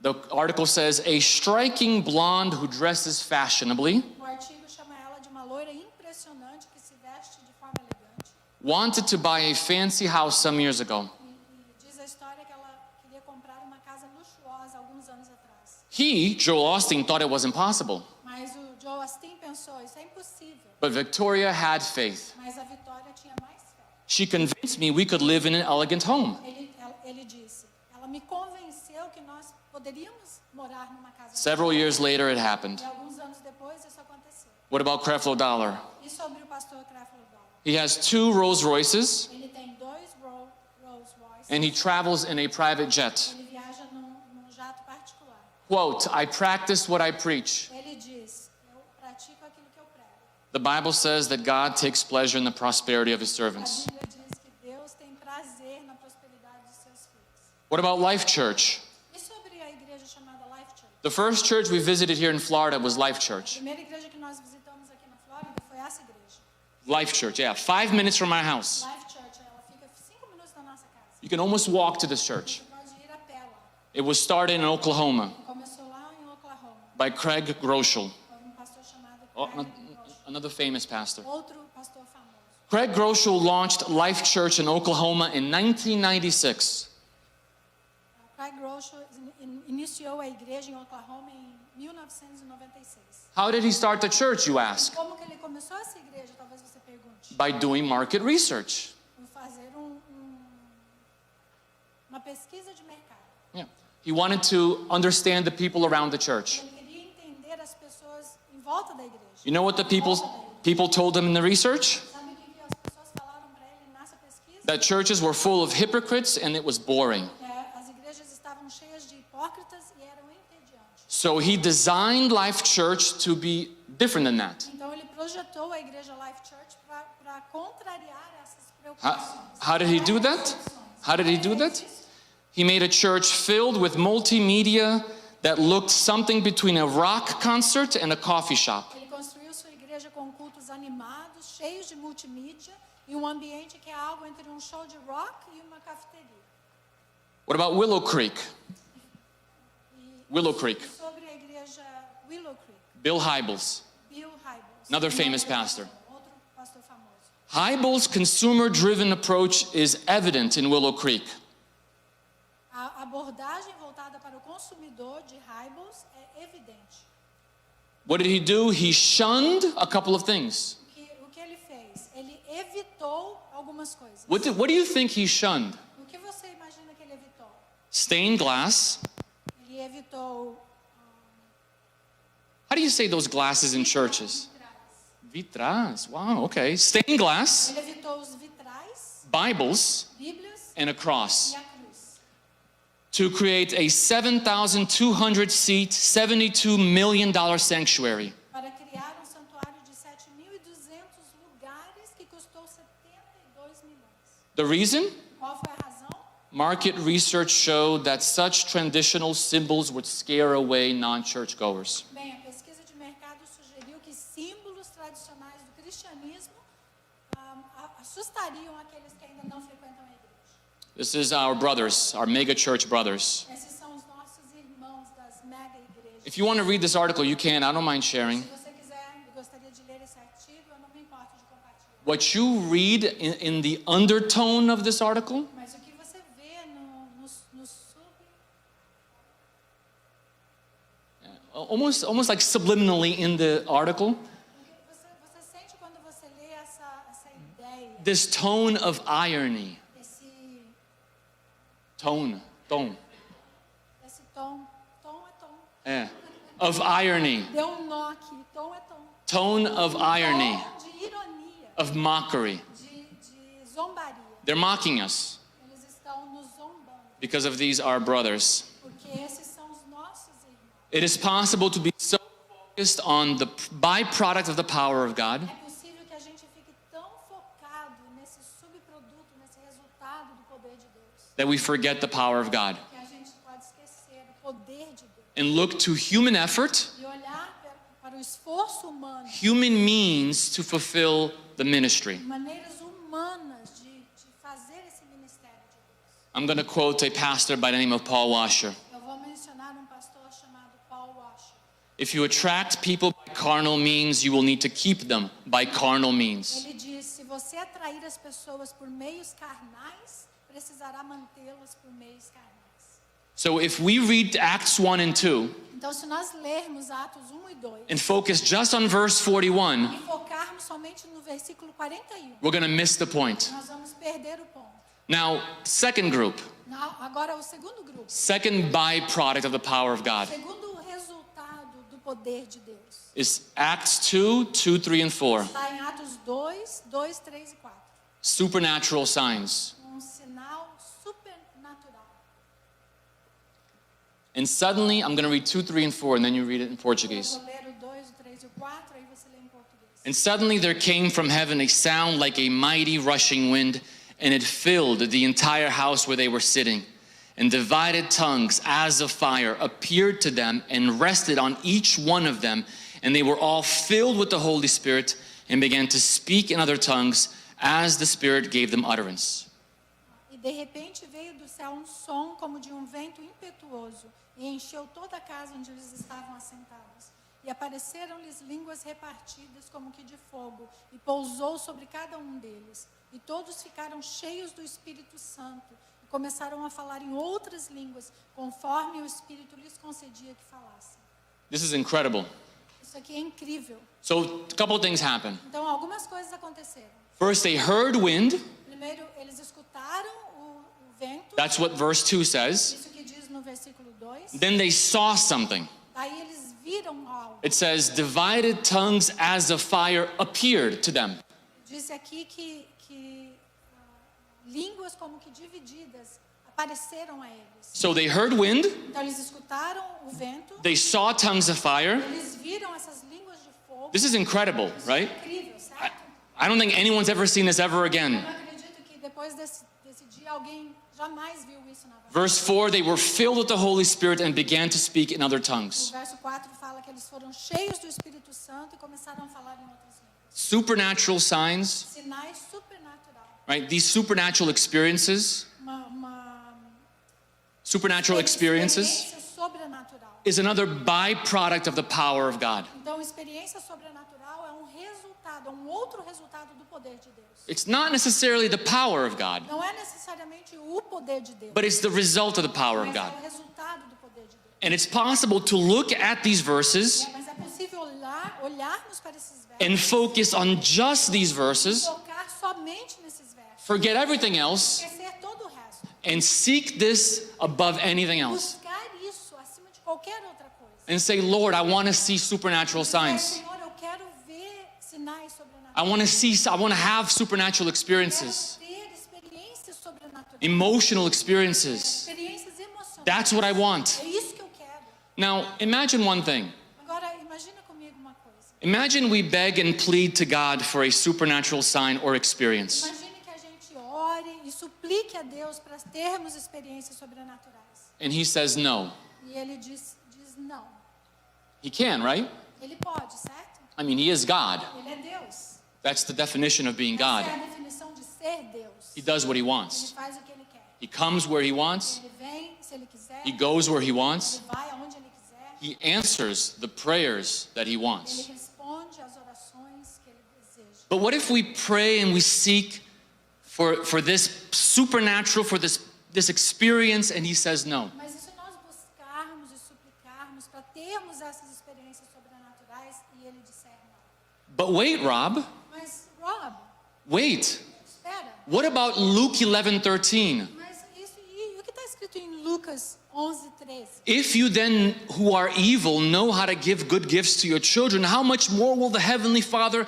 the article says, a striking blonde who dresses fashionably, O artigo chama ela de uma loira impressionante que se veste de forma elegante. wanted to buy a fancy house some years ago. E diz a história que ela queria comprar uma casa luxuosa alguns anos atrás. He, Joel Osteen, thought it was impossible, Mas o Joe Osteen pensou, isso é impossível. but Victoria had faith. Mas a Vitória tinha mais fé. She convinced me we could live in an elegant home. Ele disse, ela me convenceu que nós poderíamos morar numa casa. Several years later, it happened. E alguns anos depois isso aconteceu. What about Creflo Dollar? E sobre o pastor Creflo Dollar? He has 2 Rolls Royces, Ele tem dois Rolls Royce. and he travels in a private jet. Ele viaja num jato particular. Quote, I practice what I preach. Ele diz, eu pratico aquilo que eu prego. The Bible says that God takes pleasure in the prosperity of his A servants. Bíblia diz que Deus tem prazer na prosperidade de seus filhos. What about Life Church? E sobre a igreja chamada Life Church? The first church we visited here in Florida was Life A Church. primeira igreja que nós visitamos aqui na Flórida foi essa igreja. Life Church, yeah, 5 minutes from my house. Life Church, ela fica 5 minutos da nossa casa. You can almost walk to this church. Você pode ir a pé lá. It was started in Oklahoma Começou lá em Oklahoma. by Craig Groeschel, Foi pastor chamado oh, Craig Groeschel. another famous pastor. Outro pastor famoso. Craig Groeschel launched Life Church in Oklahoma in 1996. Craig Groeschel iniciou a igreja em Oklahoma em 1996. How did he start the church, you ask? Como que ele começou essa igreja? Talvez você pergunte. By doing market research. Por fazer uma pesquisa de mercado. Yeah. He wanted to understand the people around the church. Ele queria entender as pessoas em volta da igreja. You know what the people told him in the research? Sabe o que as pessoas falaram para ele nessa pesquisa? That churches were full of hypocrites and it was boring. As igrejas estavam cheias de hipócritas e eram entediantes. So he designed Life Church to be different than that. Então ele projetou a igreja Life Church para contrariar essas How, preocupações. how did he do that? How did he do that? He made a church filled with multimedia that looked something between a rock concert and a coffee shop. Ele construiu sua igreja com cultos animados, cheios de multimídia e um ambiente que é algo entre um show de rock e uma cafeteria. What about Willow Creek? Willow Creek. E sobre a igreja Willow Creek, Bill Hybels, Bill Hybels, another famous pastor. Outro pastor famoso. Hybels' consumer-driven approach is evident in Willow Creek. A abordagem voltada para o consumidor de Hybels é evidente. What did he do? He shunned a couple of things. O que ele fez? Ele evitou algumas coisas. What do you think he shunned? O que você imagina que ele evitou? Stained glass. Ele evitou How do you say those glasses in churches? Vitrais. Wow, okay. Stained glass, Ele evitou os vitrais, Bibles, Bíblias and a cross. e a cruz. to create a 7,200 seat, $72 million sanctuary. para criar um santuário de 7.200 lugares que custou 72 milhões. The reason? Qual foi a razão? Market research showed that such traditional symbols would scare away non-churchgoers. Bem, a pesquisa de mercado sugeriu que símbolos tradicionais do cristianismo assustariam aqueles que ainda não frequentam a igreja. This is our brothers, our mega church brothers. Esses são os nossos irmãos das mega igrejas. If you want to read this article, you can. I don't mind sharing. Se você quiser e gostaria de ler esse artigo, eu não me importo de compartilhar. What you read in the undertone of this article Mas o que você vê no sub... almost like subliminally in the article, O que você sente quando você lê essa ideia, this tone of irony. esse Tone. tom é tom. Of irony. Deu um nó aqui, tom é tom. Tone of irony. Tom de ironia, Of mockery. de zombaria. They're mocking us Eles estão nos zombando, because of these our brothers. porque esses são os nossos irmãos. It is possible to be so focused on the byproduct of the power of God É possível que a gente fique tão focado nesse subproduto, nesse resultado do poder de Deus, that we forget the power of God que a gente pode esquecer do poder de Deus and look to human effort, e olhar para o esforço humano, human means to fulfill the ministry. maneiras humanas de fazer esse ministério de Deus. I'm going to quote a pastor by the name of Paul Washer. Eu vou mencionar um pastor chamado Paul Washer. If you attract people by carnal means, you will need to keep them by carnal means. Ele diz: se você atrair as pessoas por meios carnais, precisará mantê-las por meios carnais. So if we read Acts 1 and 2 Então, se nós lermos Atos 1 e 2 and focus just on verse 41, e focarmos somente no versículo 41, we're going to miss the point. nós vamos perder o ponto. Now, second group, Agora, o segundo grupo, second byproduct of the power of o God segundo resultado do poder de Deus, is Acts 2, 2, 3, and 4. está em Atos 2, 2, 3 e 4. Supernatural signs. Sinal supernatural. And suddenly, I'm going to read 2, 3, and 4, and then you read it in Eu Portuguese. vou ler o 2, o 3 e o 4, aí você lê em português. And suddenly there came from heaven a sound like a mighty rushing wind, and it filled the entire house where they were sitting. And divided tongues as of fire appeared to them and rested on each one of them. And they were all filled with the Holy Spirit and began to speak in other tongues as the Spirit gave them utterance. E de repente veio do céu um som como de um vento impetuoso e encheu toda a casa onde eles estavam assentados. E apareceram-lhes línguas repartidas como que de fogo e pousou sobre cada um deles. E todos ficaram cheios do Espírito Santo e começaram a falar em outras línguas conforme o Espírito lhes concedia que falassem. This is incredible. Isso aqui é incrível. So a couple of things happened. Então algumas coisas aconteceram. First, they heard wind. Primeiro, eles escutaram o vento. That's what verse 2 says. Isso que diz no versículo 2. Then they saw something. Aí eles viram algo. It says, divided tongues as of fire appeared to them. Disse aqui que línguas como que divididas apareceram a eles. So they heard wind, Então eles escutaram o vento, they saw tongues of fire. eles viram essas línguas de fogo. This is incredible, right? Incrível, certo? I don't think anyone's ever seen this ever Eu again. não acredito que depois desse dia alguém jamais viu isso na vida. Verse 4, they were filled with the Holy Spirit and began to speak in other O tongues. verso 4 fala que eles foram cheios do Espírito Santo e começaram a falar em outras línguas. Supernatural signs, Sinais supernaturais. right? These supernatural experiences, supernatural experiences Experiência sobrenatural. is another byproduct of the power of God. Então, experiência sobrenatural é um resultado, um outro resultado do poder de Deus. It's not necessarily the power of God, Não é necessariamente o poder de Deus, but it's the result of the power of mas é God. o resultado do poder de Deus. And it's possible to look at these verses Mas é possível olharmos para esses versos and focus on just these e verses, focar somente nesses versos, forget everything else, esquecer todo o resto, and seek this above anything else. buscar isso acima de qualquer outra coisa. And say, Lord, I want to see supernatural signs. Senhor, eu quero ver sinais I sobrenaturais. want to have supernatural experiences, Quero ter experiências sobrenaturais, emotional experiences. experiências emocionais. That's what I want. É isso que eu quero. Now, imagine one thing. Agora, imagina comigo uma coisa. Imagine we beg and plead to God for a supernatural sign or experience. Imagine que a gente ore e suplique a Deus para termos experiências sobrenaturais. And he says no. E ele diz não. He can, right? Ele pode, certo? I mean, he is God. Ele é Deus. That's the definition of being God. Essa é a definição de ser Deus. He does what he Ele wants. faz o que ele quer. He comes where he wants. Ele vem se ele quiser. He goes where he wants. Ele vai aonde ele quiser. He answers the prayers that he Ele wants. responde às orações que ele deseja. But what if we pray and we seek for this supernatural, for this experience, and he says no? Mas e se nós buscarmos e suplicarmos para termos essas experiências sobrenaturais e ele disser não? But wait, Rob. Mas, Rob, Wait. espera. What about Luke 11:13? Mas isso, e o que está escrito em Lucas 11:13? If you then, who are evil, know how to give good gifts to your children, how much more will the Heavenly Father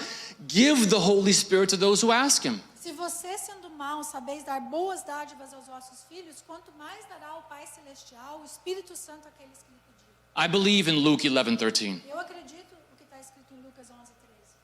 give the Holy Spirit to those who ask Him? Se você, sendo mau, sabeis dar boas dádivas aos vossos filhos, quanto mais dará o Pai Celestial, o Espírito Santo àqueles que lhe pedirem. I believe in Luke 11:13. Eu acredito no que está escrito em Lucas 11:13.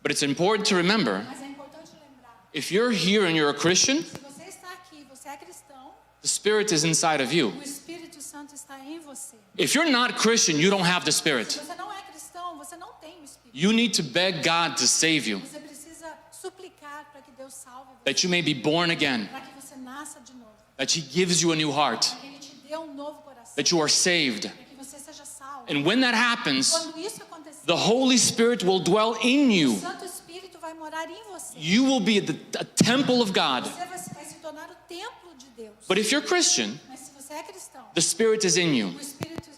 But it's important to remember, Mas é importante lembrar, if you're here and you're a Christian, se você está aqui, você é cristão, the Spirit is inside of you. o Espírito Santo está em você. If you're not Christian, you don't have the Spirit. Se você não é cristão, você não tem o Espírito. You need to beg God to save you, Você precisa suplicar para que Deus salve você, that you may be born again, para que você nasça de novo, that He gives you a new heart, para que Ele te dê um novo coração, that you are saved. para que você seja salvo. And when that happens, Quando isso acontecer, the Holy Spirit will dwell in o you. Santo Espírito vai morar em você. You will be a temple of God. Você vai se tornar o templo de Deus. But if you're Christian, Mas se você é cristão, the Spirit is in you. o Espírito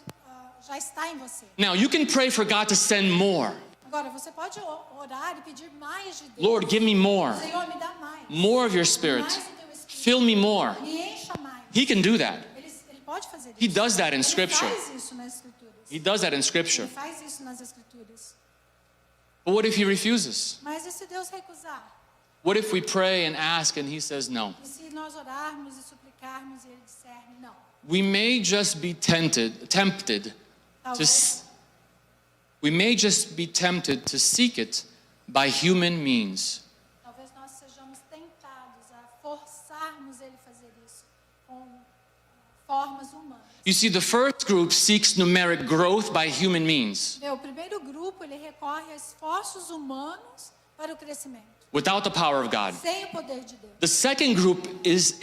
já está em você. Now, you can pray for God to send more. Agora, você pode orar e pedir mais de Deus. Lord, give me more. Senhor, me dá mais. More of your Spirit. Mais do teu Espírito. Fill me more. Me encha mais. He can do that. Ele pode fazer isso. He does that in Ele Scripture. faz isso nas Escrituras. He does that in Scripture. Ele faz isso nas Escrituras. But what if He refuses? Mas e se Deus recusar? What if we pray and ask and He says no? E se nós orarmos e suplicarmos e Ele disser não? We may just be tempted to Talvez, we may just be tempted to seek it by human means. talvez nós sejamos tentados a forçarmos Ele a fazer isso com formas humanas. You see, the first group seeks numeric growth by human means, O primeiro grupo, ele recorre a esforços humanos para o crescimento, without the power of God. sem o poder de Deus. The second group is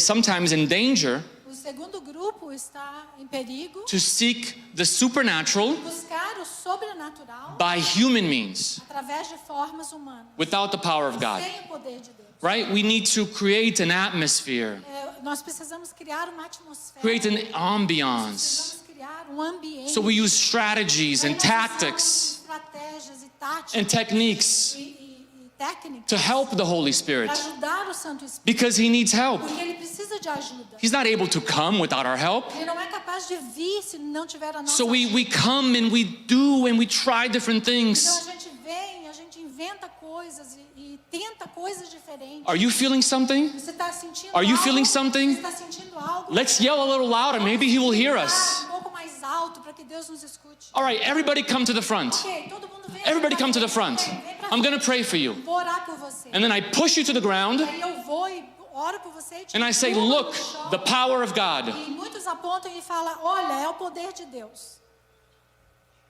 sometimes in danger O segundo grupo está em perigo, to seek the supernatural buscar o sobrenatural by human means, através de formas humanas, without the power of God. sem o poder de Deus. Right? We need to create an atmosphere, Nós precisamos criar uma atmosfera, create an ambiance. precisamos criar um ambiente. So we use strategies Aí and nós usamos tactics estratégias e táticas and techniques e técnicas to help the Holy para Spirit ajudar o Santo Espírito, because He needs help. porque ele precisa de ajuda. He's not able to come without our help. Ele não é capaz de vir se não tiver a nossa So ajuda. we come and we do and we try different Então things. a gente vem, a gente inventa coisas e tenta coisas diferentes. Are you feeling something? Você está sentindo Are you algo? feeling something? Você está sentindo algo? Let's yell a little louder. Maybe He will hear us. Um pouco mais alto para que Deus nos escute. All right, everybody come to the front. Ok, todo mundo vem. Everybody pra come to the frente. front. Vem pra I'm going to frente. pray for you. Vou orar por você. And then I push you to the ground Aí eu vou e oro por você e te and I say, empurro look, no chão. the power of God. E muitos apontam e falam, olha, é o poder de Deus.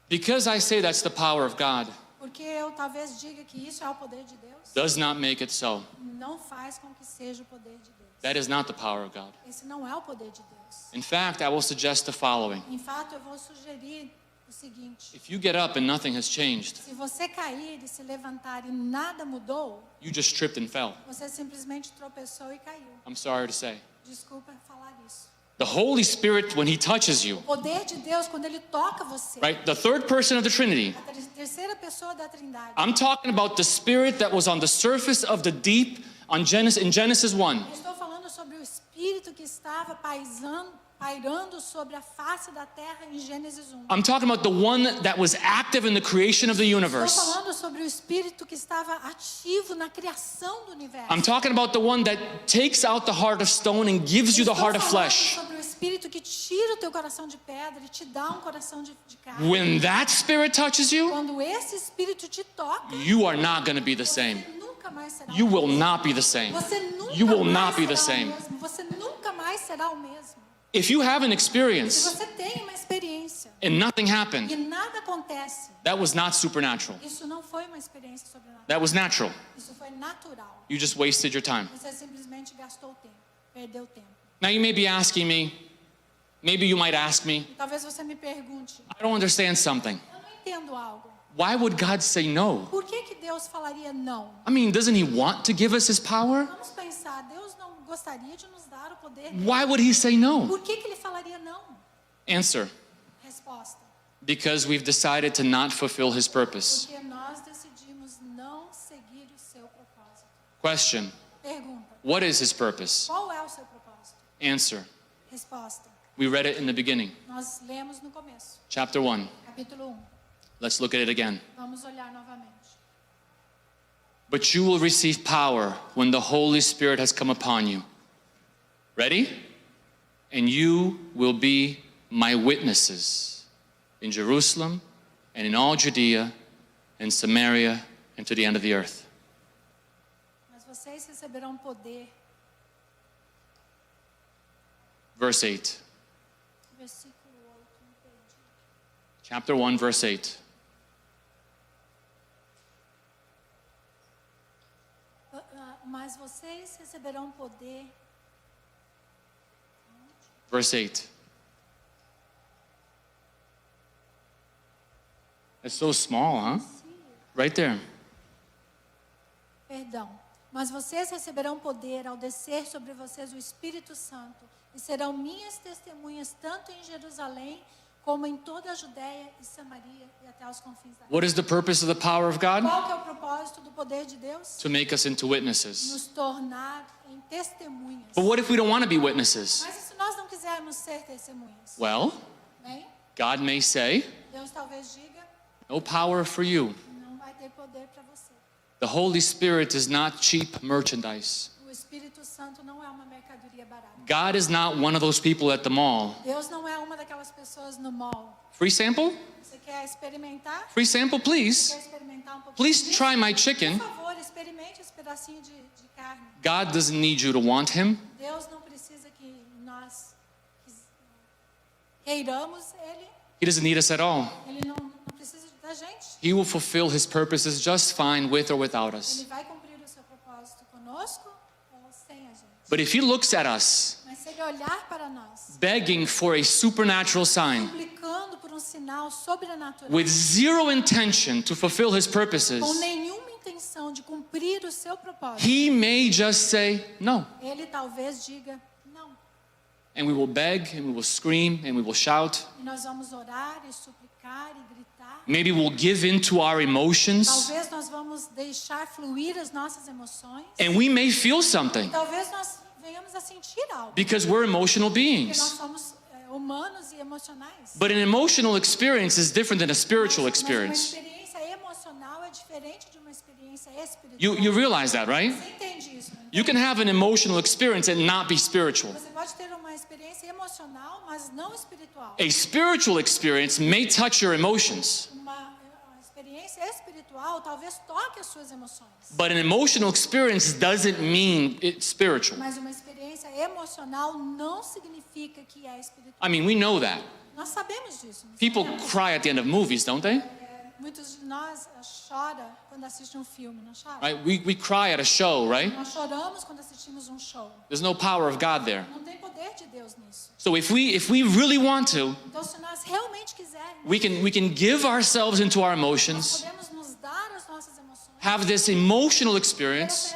Because I say that's the power of God, Porque eu talvez diga que isso é o poder de Deus, does not make it so. não faz com que seja o poder de Deus. That is not the power of God. Esse não é o poder de Deus. In fact, I will suggest the following. Em fato, eu vou sugerir o seguinte: If you get up and nothing has changed, se você cair e se levantar e nada mudou, you just tripped and fell. você simplesmente tropeçou e caiu. I'm sorry to say. Desculpa falar isso. The Holy Spirit, when He touches you, O poder de Deus, quando Ele toca você, right? The third person of the Trinity. a terceira pessoa da Trindade. I'm talking about the Spirit that was on the surface of the deep in Genesis 1. Eu estou falando sobre o Espírito que estava pairando sobre a face da terra em Gênesis 1. I'm talking about the one that was active in the creation of the Estou universe. falando sobre o Espírito que estava ativo na criação do universo. I'm talking about the one that takes out the heart of stone and gives you the Estou heart of falando flesh. sobre o espírito que tira o teu coração de pedra e te dá um coração de carne. When that spirit touches you, Quando esse espírito te toca, you are not going to be the same. você nunca mais será You o will mesmo. not be the same. Você nunca You will mais not be the será o same. mesmo. Você nunca mais será o mesmo. If you have an Se experience você tem uma experiência and nothing e happened, nada acontece, that was not supernatural. isso não foi uma experiência sobrenatural. That was natural. Isso foi natural. You just wasted your time. Você simplesmente gastou tempo, perdeu tempo. Now you may be asking me, maybe you might ask me, E talvez você me pergunte, I don't understand something. eu não entendo algo. Why would God say no? Por que Deus falaria não? I mean, doesn't He want to give us His power? Vamos pensar, Deus não gostaria de nos dar o poder dele. Why would He say no? Por que Ele falaria não? Answer, Resposta, because we've decided to not fulfill His purpose. porque nós decidimos não seguir o seu propósito. Question, Pergunta, what is His purpose? qual é o seu propósito? Answer, Resposta, we read it in the beginning, nós lemos no começo, chapter 1. capítulo 1. Let's look at it again. Vamos olhar novamente. But you will receive power when the Holy Spirit has come upon you. Ready? And you will be my witnesses in Jerusalem and in all Judea and Samaria and to the end of the earth. Mas vocês receberão poder. Verse 8. Versículo 8, não perdi. Chapter 1, verse 8. Mas vocês receberão poder. Verse 8. It's so small, huh? Right there. Perdão. Mas vocês receberão poder ao descer sobre vocês o Espírito Santo e serão minhas testemunhas tanto em Jerusalém como em toda a Judéia e Samaria e até os confins da terra. What is the purpose of the power of God? Qual que é o propósito do poder de Deus? To make us into witnesses. Nos tornar em testemunhas. But what if we don't want to be witnesses? Mas e se nós não quisermos ser testemunhas? Well, Bem, God may say, Deus talvez diga, no power for you. não vai ter poder para você. The Holy Spirit is not cheap merchandise. O Espírito Santo não é uma mercadoria barata. God is not one of those people at the mall. Deus não é uma daquelas pessoas no mall. Free sample? Você quer experimentar? Free sample, Quer please. experimentar um pouquinho Please disso? try my chicken. Por favor, experimente esse pedacinho de carne. God doesn't need you to want Him. Deus não precisa que nós queiramos Ele. He doesn't need us at all. Ele não precisa da gente. He will fulfill His purposes just fine with or without Ele us. vai cumprir o seu propósito conosco ou sem a gente. But if He looks at us, Mas se Ele olhar para nós, begging for a supernatural sign, suplicando por um sinal sobrenatural, with zero intention to fulfill His purposes, com nenhuma intenção de cumprir o seu propósito, He may just say no. Ele talvez diga não. And we will beg and we will scream and we will shout. E nós vamos orar e suplicar e gritar. Maybe we'll give in to our emotions Talvez nós vamos deixar fluir as nossas emoções. and we may feel something Talvez nós venhamos a sentir algo. because we're emotional Porque nós beings. somos humanos e emocionais. But an emotional experience is different than a spiritual Mas uma experience. experiência emocional é diferente de uma experiência espiritual. You realize that, right? Você entende isso? Não You entende? can have an emotional experience and not be spiritual. Você pode ter uma experiência emocional, mas não espiritual. A spiritual experience may touch your emotions, Uma experiência espiritual talvez toque as suas emoções. but an emotional experience doesn't mean it's spiritual. Mas uma experiência emocional não significa que é espiritual. I mean, we know that. Nós sabemos disso. não People sabemos? cry at the end of movies, don't they? Muitos de nós choram quando assistem um filme, não choram? Right? We cry at a show, right? Nós choramos quando assistimos um show. There's no power of God there. Não tem poder de Deus nisso. So if we really want to, Então, se nós realmente quisermos, we can give ourselves into our nós emotions, podemos nos dar as nossas emoções, have this emotional ter experience,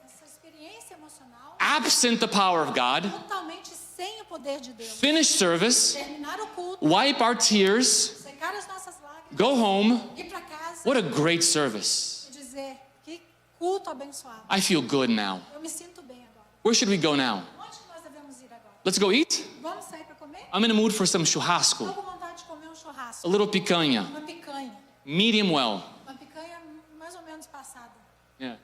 essa experiência emocional, absent the power of God, totalmente sem o poder de Deus. finish service, Terminar o culto, wipe our tears, secar as nossas lágrimas, go home. ir para casa What a great service. e dizer que culto abençoado. I feel good now. Eu me sinto bem agora. Where should we go now? Onde nós devemos ir agora? Let's go eat? Vamos sair para comer? I'm in the mood for some Estou churrasco, com vontade de comer um churrasco, a little picanha, uma picanha. medium well. Uma picanha mais ou menos passada. Yeah.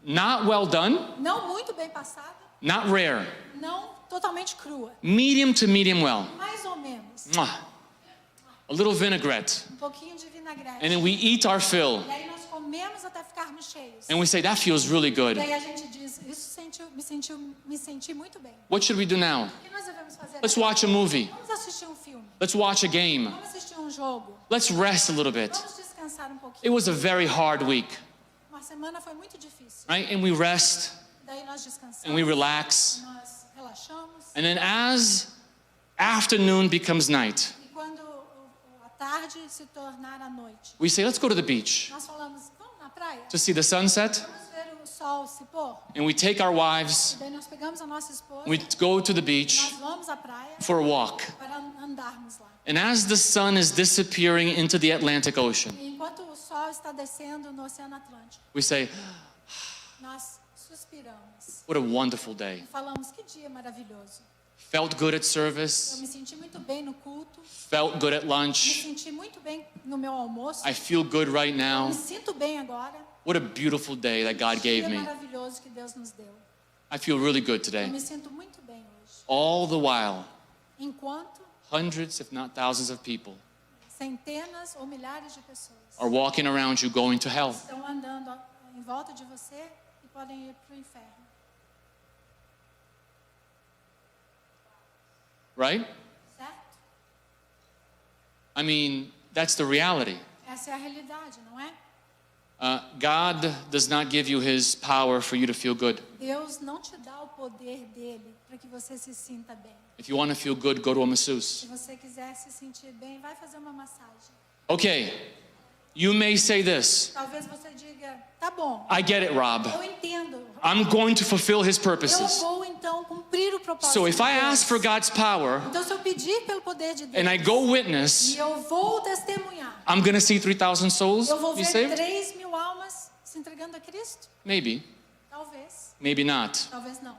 Not well done, Não muito bem passada, not rare. não totalmente crua. Medium to medium well. Mais ou menos. Mwah. A little vinaigrette. Pouquinho de vinagrete. And then we eat our fill. E aí nós comemos até ficarmos cheios. And we say, that feels really good. E aí a gente diz, me senti muito bem. What should we do now? O que nós devemos fazer? Let's watch a movie. Vamos assistir um filme. Let's watch a game. Vamos assistir um jogo. Let's rest a little bit. Vamos descansar um pouquinho. It was a very hard week, Uma semana foi muito difícil. right? And we rest Daí nós descansamos. and we relax. Nós relaxamos. And then as afternoon becomes night, E quando a tarde se tornar a noite, we say, let's go to the beach nós falamos, vamos na praia? to see the sunset. Vamos ver o sol se pôr? And we take our wives, Daí nós pegamos a nossa esposa, we go to the beach nós vamos à praia for a walk. para andarmos lá. And as the sun is disappearing into the Atlantic Ocean, E enquanto o sol está descendo no Oceano Atlântico, we say, nós suspiramos what a wonderful day. e falamos, que dia maravilhoso. Felt good at Eu service, me senti muito bem no culto, felt good at me lunch. senti muito bem no meu almoço, I feel good right now. me sinto bem agora. What a beautiful day that God Que gave dia me. maravilhoso que Deus nos deu. I feel really good Eu today. me sinto muito bem hoje. All the while, Enquanto hundreds, if not thousands of people centenas ou milhares de pessoas are walking around you going to hell. estão andando em volta de você e podem ir para o inferno. Right? Certo? I mean, that's the reality. Essa é a realidade, não é? God does not give you his power for you to feel good. Deus não te dá o poder dele para que você se sinta bem. If you want to feel good, go to a masseuse. Se você quiser se sentir bem, vai fazer uma massagem. Okay, you may say this. Talvez você diga, tá bom, I get it, Rob. eu entendo. I'm going to fulfill his Eu purposes. vou então cumprir o propósito So if de I Deus. ask for God's power Então se eu pedir pelo poder de Deus and I go e witness, eu vou testemunhar, I'm going to see 3,000 souls eu vou be ver saved? 3.000 almas se entregando a Cristo? Maybe, Talvez, maybe not. talvez não.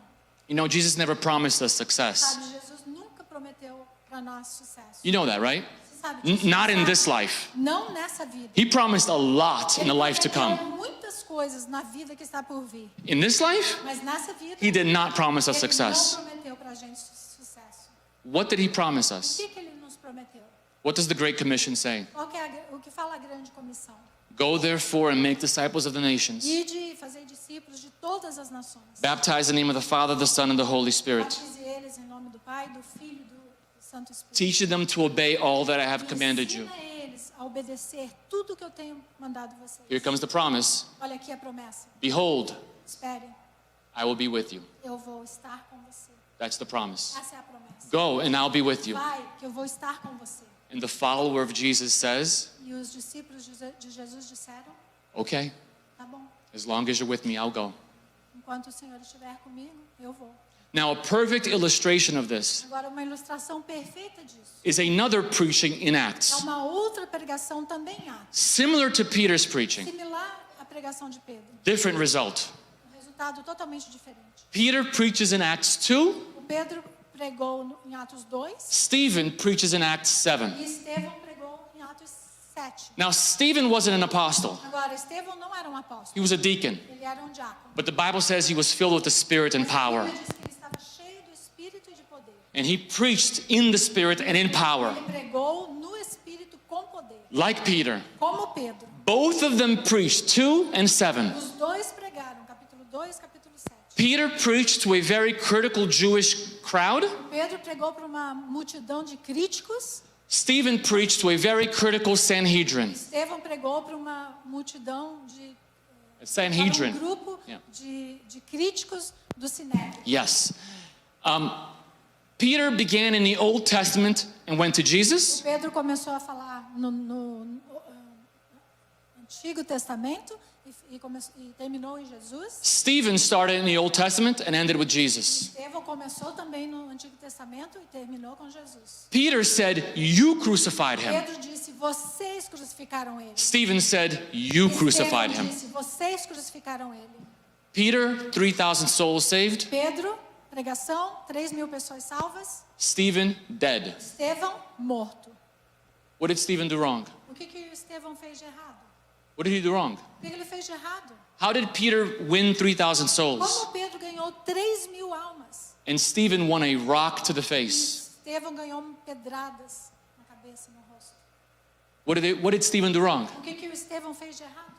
You know, Jesus never promised us success. Sabe, Jesus nunca prometeu para nós sucesso. You know that, right? Você sabe disso, Not in sabe? this life. Não nessa vida. He promised a lot in Ele the life to come. prometeu muitas coisas na vida que está por vir. In this life, Mas nessa vida, he did not promise us ele success. não prometeu para a gente sucesso. What did he promise O us? que ele nos prometeu? What does the Great Commission say? Qual que é o que fala a grande comissão? Go therefore and make disciples of the nations. Ide e fazer discípulos de todas as nações. Baptize in the name of the Father, the Son, and the Holy Spirit. Batize eles em nome do Pai, do Filho e do Santo Espírito. Teach them to obey all that I have E commanded you. ensina eles a obedecer tudo que eu tenho mandado vocês. Here comes the promise. Olha aqui a promessa. Behold, Espere, I will be with you. eu vou estar com você. That's the promise. Essa é a promessa. Go and I'll be with you. Vai, que eu vou estar com você. And the follower of Jesus says, E os discípulos de Jesus disseram, okay, tá bom, as long as you're with me, I'll go. enquanto o Senhor estiver comigo, eu vou. Now, a perfect illustration of this Agora, uma ilustração perfeita disso. is another preaching in É Acts. uma outra pregação também há. Similar to Peter's preaching, Similar à pregação de Pedro. different result. Um resultado totalmente diferente. Peter preaches in Acts 2, O Pedro pregou em Atos 2 Stephen preaches in Acts 7. e Estevão pregou em Atos 7. Now, Stephen wasn't an apostle, Agora, Estevão não era um he apóstolo. was a deacon. Ele era um diácono. But the Bible says he was filled with the Spirit and Mas a power. Bíblia diz que ele estava cheio do Espírito e de poder. And he preached in the Spirit and in power, Ele pregou no Espírito com poder, like Peter. como Pedro. Both of them preached, 2 and 7. Os dois pregaram, capítulo 2, capítulo 7. Peter preached to a very critical Jewish crowd. Pedro pregou para uma multidão de críticos. Stephen preached to a very critical Sanhedrin. Estevão pregou para uma multidão de para Sanhedrin. um grupo Yeah. de críticos do Sinédrio. Yes. Peter began in the Old Testament and went to Jesus. Pedro começou a falar no Antigo Testamento e terminou em Jesus. Stephen started in the Old Testament and ended with Jesus. Estevão começou também no Antigo Testamento e terminou com Jesus. Peter said, "You crucified him." Pedro disse, vocês crucificaram ele. Stephen said, "You crucified Estevão him." disse, vocês crucificaram ele. Peter, 3,000 souls saved. Pedro, pregação, 3.000 pessoas salvas. Stephen, dead. Estevão, morto. What did Stephen do wrong? O que Estevão fez de errado? What did he do wrong? O que ele fez de errado? How did Peter win 3,000 souls? Como Pedro ganhou 3.000 almas? And Stephen won a rock to the face. Estevão ganhou pedradas na cabeça, no rosto. What did Stephen do wrong? O que o Estevão fez de errado?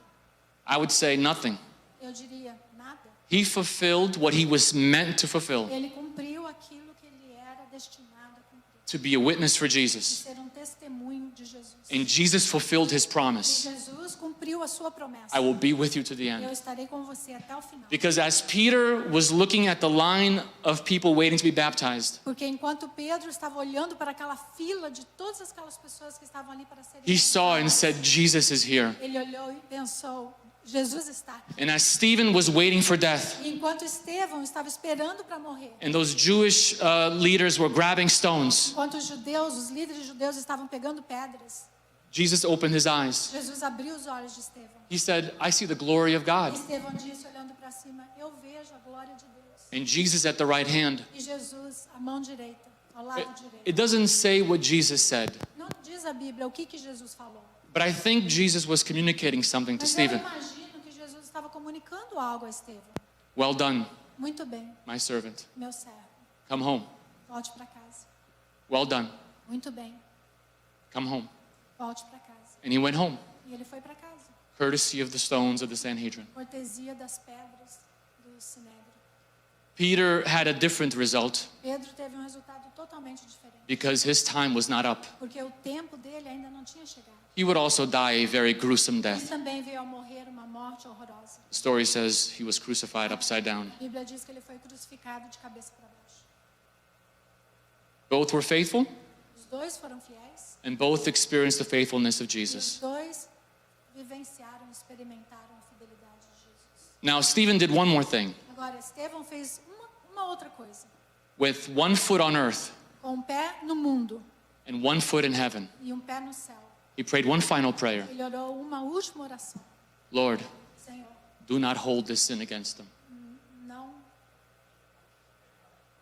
I would say nothing. Eu diria nada. He fulfilled what he was meant to fulfill, Ele cumpriu aquilo que ele era destinado a cumprir. to be a witness for De Jesus. ser testemunho de Jesus. And Jesus fulfilled his E promise. Jesus cumpriu a sua promessa. I will be with you to the Eu end. estarei com você até o final. Because as Peter was looking at the line of people waiting to be baptized, Porque enquanto Pedro estava olhando para aquela fila de todas aquelas pessoas que estavam ali para serem he saw and said, Jesus is here. ele olhou e pensou, Jesus está aqui. And as Stephen was waiting for death, E enquanto Estevão estava esperando para morrer, and those Jewish leaders were grabbing stones, enquanto os judeus, os líderes judeus estavam pegando pedras, Jesus opened his eyes. Jesus abriu os olhos de Estevão. He said, I see the glory of E God. Estevão disse, olhando para cima, eu vejo a glória de Deus. And Jesus at the right hand. E Jesus, a mão direita, ao lado direito. It doesn't say what Jesus said, Não diz a Bíblia o que Jesus falou. but I think Jesus was communicating something to Mas eu Stephen. imagino que Jesus estava comunicando algo a Estevão. Well done, Muito bem, my servant. meu servo, Come home. volte para casa. Well done. Muito bem, Come home. volte para casa. And he went home, E ele foi para casa. courtesy of the stones of the Sanhedrin. Cortesia das pedras do Sinédrio. Peter had a different result Pedro teve um resultado totalmente diferente. because his time was not up. Porque o tempo dele ainda não tinha chegado. He would also die a very gruesome Ele death. também veio a morrer uma morte horrorosa. The story says he was crucified upside down. A Bíblia diz que ele foi crucificado de cabeça para baixo. Both were faithful, Os dois foram fiéis. and both experienced the faithfulness of E os Jesus. dois vivenciaram, experimentaram a fidelidade de Jesus. Now, Stephen did one more thing. Agora, Estevão fez uma outra coisa. With one foot on earth Com um pé no mundo and one foot in heaven, e um pé no céu. he prayed one final prayer. Ele orou uma última oração. Lord, Senhor, do not hold this sin against them.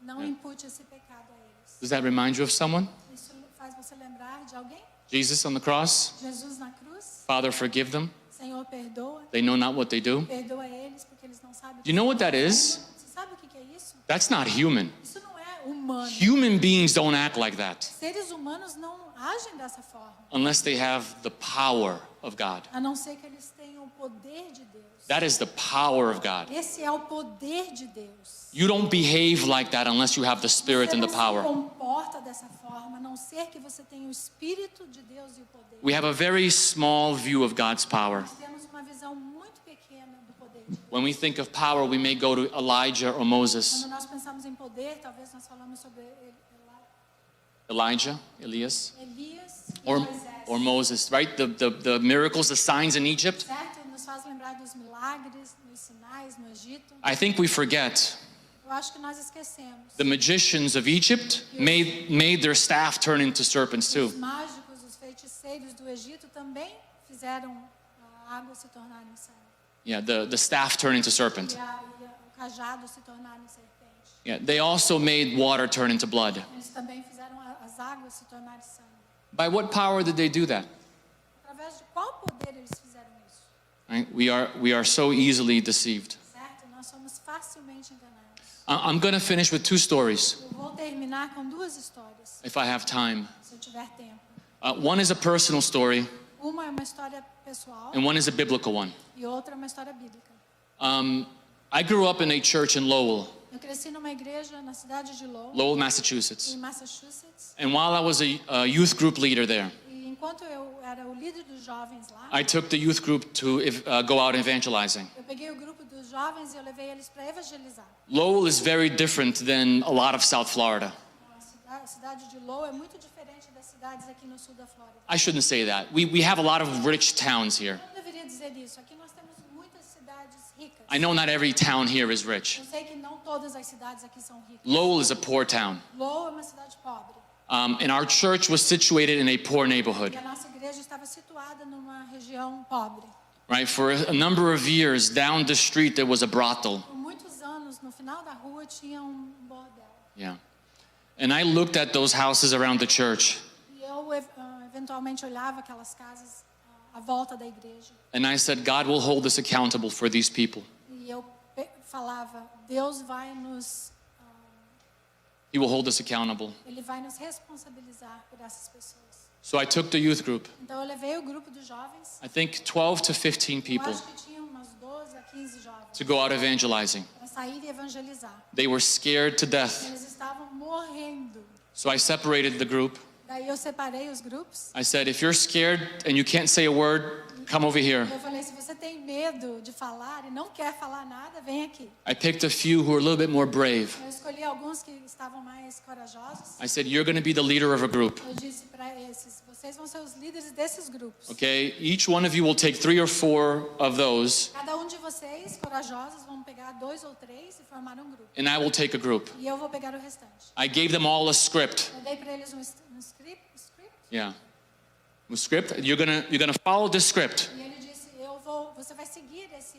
não impute esse pecado a eles. Does that remind you of someone? Isso faz você lembrar de alguém? Jesus on the cross. Jesus na cruz. Father, forgive them. Senhor, perdoa. They know not what they do. Perdoa eles porque eles não sabem. You know what that is? Você sabe o que é isso? That's not human. Isso não é humano. Human beings don't act like that Seres humanos não agem dessa forma, unless they have the power of God. a não ser que eles tenham o poder de Deus. That is the power of God. Esse é o poder de Deus. You don't behave like that unless you have the Spirit Você and não the se power. comporta dessa forma, a não ser que você tenha o Espírito de Deus e o poder. We have a very small view of God's power. Nós temos uma visão muito pequena do poder de Deus. When we think of power, we may go to Elijah or Moses. Quando nós pensamos em poder, talvez nós falamos sobre Elijah, Elias, Elias e or Moisés. Moses, right? The miracles, the signs in Egypt. Certo? Nos faz lembrar dos milagres, dos sinais no Egito. I think we forget Eu acho que nós esquecemos. the magicians of Egypt made their staff turn into serpents too. Os mágicos, os feiticeiros do Egito também fizeram a água se tornar em sangue. Yeah, the staff turn into serpent. E o cajado se tornar em serpente. Yeah, they also made water turn into blood. Eles também fizeram as águas se tornarem sangue. By what power did they do that? Através de qual poder eles fizeram isso? Right? We are so easily deceived. Certo? Nós somos facilmente enganados. I'm going to finish with two stories, Eu vou terminar com duas histórias, if I have time. se eu tiver tempo. One is a personal story, Uma é uma história pessoal and one is a biblical one. e outra é uma história bíblica. I grew up in a church in Lowell, Eu cresci numa igreja na cidade de Lowell, Massachusetts. em Massachusetts. And while I was a youth group leader there, E enquanto eu era o líder dos jovens lá, I took the youth group to go out evangelizing. eu peguei o grupo dos jovens e eu levei eles para evangelizar. Lowell is very different than a lot of South Florida. A cidade de Lowell é muito diferente das cidades aqui no sul da Flórida. I shouldn't say that. We have a lot of rich towns here. Eu não deveria dizer isso. Aqui nós temos muitas cidades ricas. I know not every town here is rich. Eu sei que não todas as cidades aqui são ricas. Lowell is a poor town. Lowell é uma cidade pobre. And our church was situated in a poor neighborhood. E a nossa igreja estava situada numa região pobre. Right? For a number of years, down the street there was a brothel. Por muitos anos, no final da rua tinha bordel. Yeah. And I looked at those houses around the church, E eu eventualmente olhava aquelas casas à volta da igreja. and I said, God will hold us accountable for these people. E eu falava, Deus vai nos He will hold us accountable. Ele vai nos responsabilizar por essas pessoas. So I took the youth group. Então eu levei o grupo dos jovens. I think 12 to 15 Eu people acho que tinha umas 12 a 15 jovens to go out evangelizing. para sair e evangelizar. They were scared to death. Eles estavam morrendo. So I separated the group. Daí eu separei os grupos. I said, if you're scared and you can't say a word, come over here. Eu falei, se você tem medo de falar e não quer falar nada, vem aqui. I picked a few who were a little bit more brave. Eu escolhi alguns que estavam mais corajosos. I said, you're going to be the leader of a group. Eu disse para esses, vocês vão ser os líderes desses grupos. Okay? Each one of you will take 3 or 4 of those, Cada um de vocês, corajosos, vão pegar 2 ou 3 e formar um grupo. and I will take a group. E eu vou pegar o restante. I gave them all a script. Eu dei para eles um script. Yeah. A script. You're gonna follow this script. E ele disse, você vai seguir esse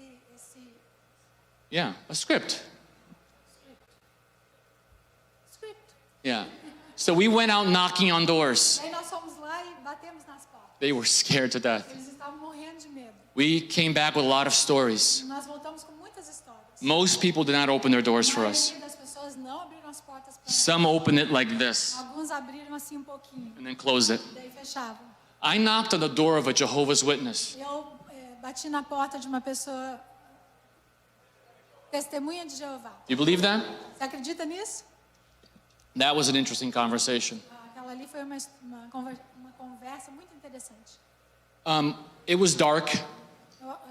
Yeah, a script. script. Yeah. So we went out knocking on doors. Daí nós fomos lá e batemos nas portas. They were scared to death. Eles estavam morrendo de medo. We came back with a lot of stories. E nós voltamos com muitas histórias. Most people did not open their doors for A us. maioria das pessoas não abriram as portas para nós. Some opened it like this Alguns abriram assim um pouquinho, and then closed it. daí fechavam. I knocked on the door of a Jehovah's Witness. Eu bati na porta de uma pessoa testemunha de Jeová. You believe that? Você acredita nisso? That was an interesting conversation. Aquela ali foi uma conversa muito interessante. It was dark,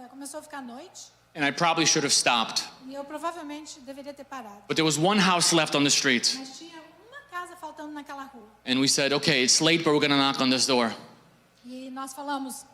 Começou a ficar noite and I probably should have stopped. e eu provavelmente deveria ter parado. But there was one house left on the street, Mas tinha uma casa faltando naquela rua. and we said, okay, it's late, but we're gonna knock on this door. E nós falamos,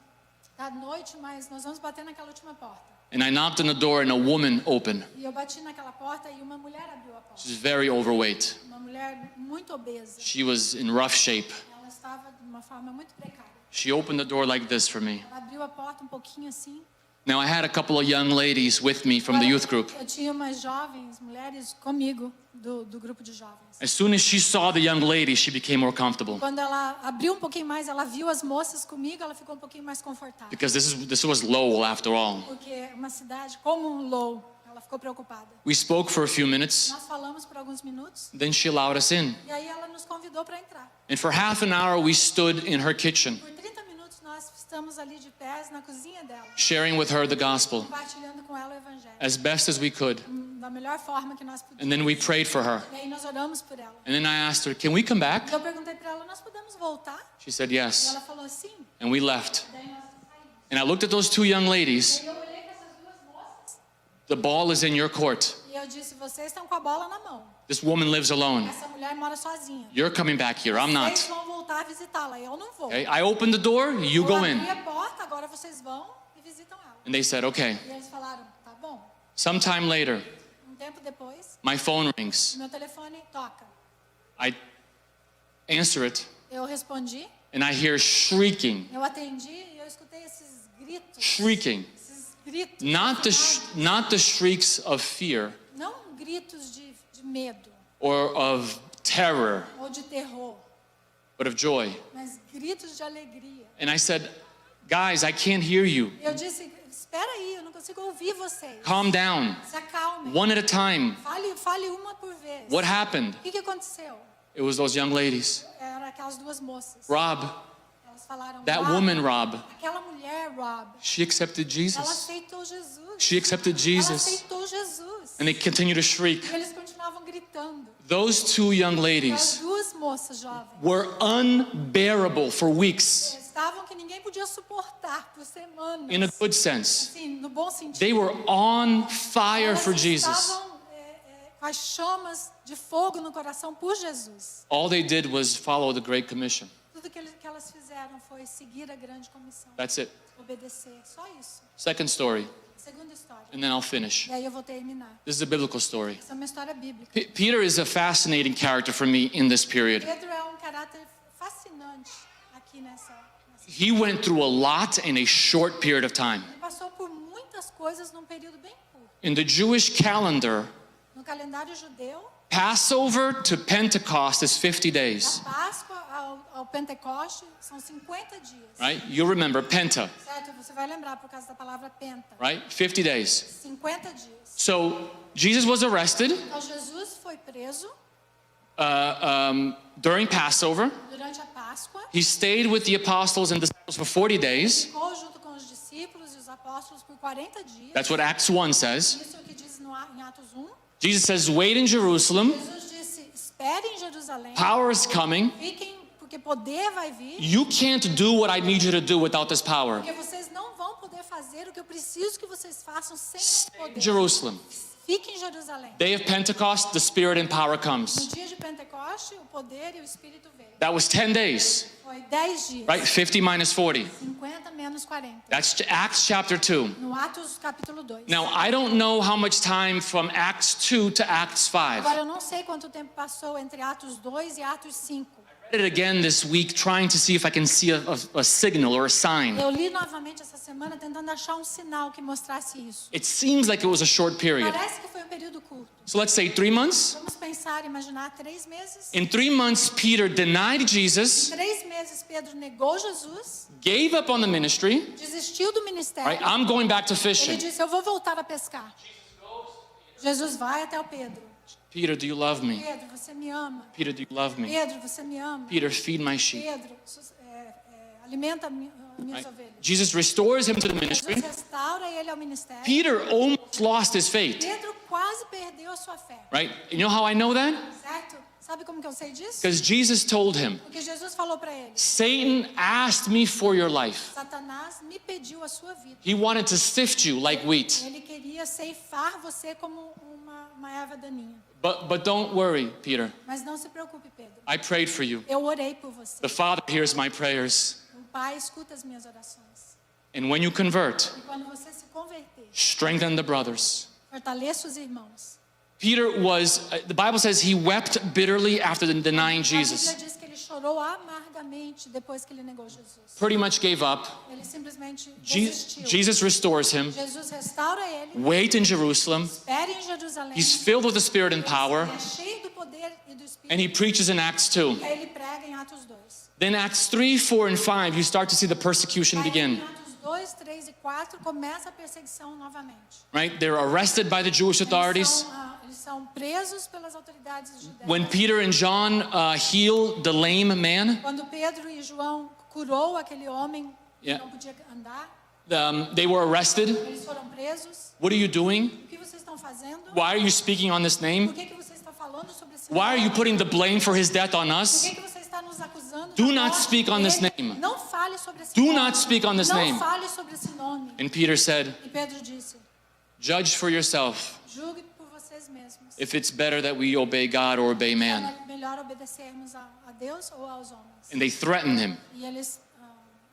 tá noite, mas nós vamos bater naquela última porta. And I knocked on the door, and a woman opened. E eu bati naquela porta e uma mulher abriu a porta. She's very overweight. Uma mulher muito obesa. She was in rough shape. Ela estava de uma forma muito precária. She opened the door like this for me. Ela abriu a porta um pouquinho assim. Now, I had a couple of young ladies with me from the youth group. Eu tinha umas jovens, mulheres comigo do grupo de jovens. As soon as she saw the young ladies, she became more comfortable. Quando ela abriu um pouquinho mais, ela viu as moças comigo, ela ficou um pouquinho mais confortável. Because this was Lowell, after all. Porque uma cidade como um Low, ela ficou preocupada. We spoke for a few minutes. Nós falamos por alguns minutos Then she allowed us in. e aí ela nos convidou para entrar. And for half an hour, we stood in her kitchen, Por 30 minutos nós estamos ali de pés na cozinha dela, sharing with her the gospel compartilhando com ela o evangelho as best as we could. da melhor forma que nós And podíamos. then we prayed for her. E aí nós oramos por ela. And then I asked her, can we come back? Eu perguntei para ela, nós podemos voltar? She said E yes. ela falou sim. And we left. Daí nós saímos. And I looked at those 2 young ladies. E eu olhei para essas duas moças The ball is in your court. e eu disse, vocês estão com a bola na mão. This woman lives alone. Essa mulher mora sozinha. You're coming back here. I'm Vocês not. vão voltar a visitá-la, eu não vou. Okay? I opened the door. You Eu go abri in. a porta, agora vocês vão e visitam ela. And they said, okay. E eles falaram, tá bom. Sometime later, Um tempo depois, my phone rings. meu telefone toca. I answer it, Eu respondi, and I hear shrieking. eu atendi e eu escutei esses gritos. Shrieking. Esses gritos. Not the shrieks of fear Não gritos de medo or of terror, ou de terror, but of joy. mas gritos de alegria. And I said, guys, I can't hear you. Eu disse, espera aí, eu não consigo ouvir vocês. Calm down. Se acalmem. One at a time. Fale uma por vez. What happened? O que aconteceu? It was those young ladies. Eram aquelas duas moças. Rob, Elas falaram, that Rob, woman, Rob, aquela mulher, Rob, she accepted ela Jesus. aceitou Jesus. She accepted Ela Jesus. aceitou Jesus. And they continue to shriek. E eles continuavam gritando. Those 2 young As ladies duas moças jovens were unbearable for weeks, estavam que ninguém podia suportar por semanas. in a good sense. Sim, no bom sentido. They were on fire Elas for Jesus. estavam com as chamas de fogo no coração por Jesus. All they did was follow the Great Commission. Tudo que elas fizeram foi seguir a grande comissão. That's it. Obedecer. Só isso. Second story, Segunda história. and then I'll finish. E aí eu vou terminar. This is a biblical story. Essa é uma história bíblica. Peter is a fascinating character for me in this period. Pedro é um caráter fascinante aqui nessa. He went through a lot in a short period of time. Ele passou por muitas coisas num período bem curto. In the Jewish calendar, No calendário judeu, Passover to Pentecost is 50 days, da Páscoa ao Pentecoste são 50 dias. right? You remember Penta, Certo? Você vai lembrar por causa da palavra penta. right? 50 days. 50 dias. So Jesus was arrested. Então Jesus foi preso. during Passover. Durante a Páscoa, He stayed with the apostles and disciples for 40 days. ficou junto com os discípulos e os apóstolos por 40 dias. That's what Acts 1 says. Isso é o que diz em Atos 1. Jesus says, wait in Jerusalem. Jesus disse, espere em Jerusalém, Power is coming. fiquem, porque poder vai vir, You can't do what I need you to do without this power. porque vocês não vão poder fazer o que eu preciso que vocês façam sem esse Stay in poder. Jerusalem. Fiquem em Jerusalém. Day of Pentecost, the Spirit and power No comes. dia de Pentecoste, o poder e o Espírito veio. That was 10 days, Foi 10 dias. right? 50 minus 40. 50 menos 40. That's Acts chapter 2. No Atos capítulo 2. Now, I don't know how much time from Acts 2 to Acts 5. Agora eu não sei quanto tempo passou entre Atos 2 e Atos 5. I read it again this week, trying to see if I can see a signal or a sign. Eu li novamente essa semana tentando achar um sinal que mostrasse isso. It seems like it was a short period. Parece que foi um período curto. So let's say 3 months. Vamos pensar, imaginar 3 meses. In 3 months, Peter denied Jesus, 3 meses Pedro negou Jesus, gave up on the ministry. desistiu do ministério. Right? I'm going back to Ele fishing. disse, eu vou voltar a pescar. Jesus vai até o Pedro. Peter, do you love me? Pedro, você me ama. Peter, do you love me? Pedro, você me ama. Peter, feed my sheep. Pedro, alimenta minhas Right? ovelhas. Jesus restores him to the ministry. Jesus restaura ele ao ministério. Peter almost lost his faith. Pedro quase perdeu a sua fé. Right? You know how I know that? Certo? Sabe como que eu sei disso? Because Jesus told him, Porque Jesus falou para ele: Satan asked me for your life. Satanás me pediu a sua vida. He wanted to sift you like wheat. Ele queria ceifar você como uma erva daninha. But don't worry, Peter. Mas não se preocupe, Pedro. I prayed for you. Eu orei por você. The Father hears my prayers. O Pai escuta as minhas orações. And when you convert, E quando você se converter, strengthen the brothers. fortaleça os irmãos. Peter the Bible says he wept bitterly after denying A Jesus. Bíblia diz que ele chorou amargamente depois que ele negou Jesus. Pretty much gave up. Ele simplesmente desistiu. Jesus restores him. Jesus restaura ele. Wait in Jerusalem. Espere em Jerusalém. He's filled with the Spirit and power. Ele é cheio do poder e do Espírito. And he preaches in Acts 2. Aí ele prega em Atos 2. Then Acts 3, 4, and 5, you start to see the persecution Aí, begin. em Atos 2, 3 e 4 começa a perseguição novamente. Right? They're arrested by the Jewish authorities. Eles são presos pelas autoridades judaias. When Peter and John heal the lame man, Quando Pedro e João curou aquele homem que Yeah. não podia andar, they were arrested. eles foram presos. What are you doing? O que vocês estão fazendo? Why are you speaking on this Por name? que você está falando sobre esse Why are you nome? putting the blame for his death on Por us? que você está nos acusando? Do da not morte speak on this dele? name. Não fale sobre esse Do nome. not speak on this Não name. fale sobre esse nome. And Peter said, E Pedro disse: judge for yourself julgue por vocês mesmos. if it's better that we obey God or obey man. É melhor obedecermos a Deus ou aos homens. And they threatened him E eles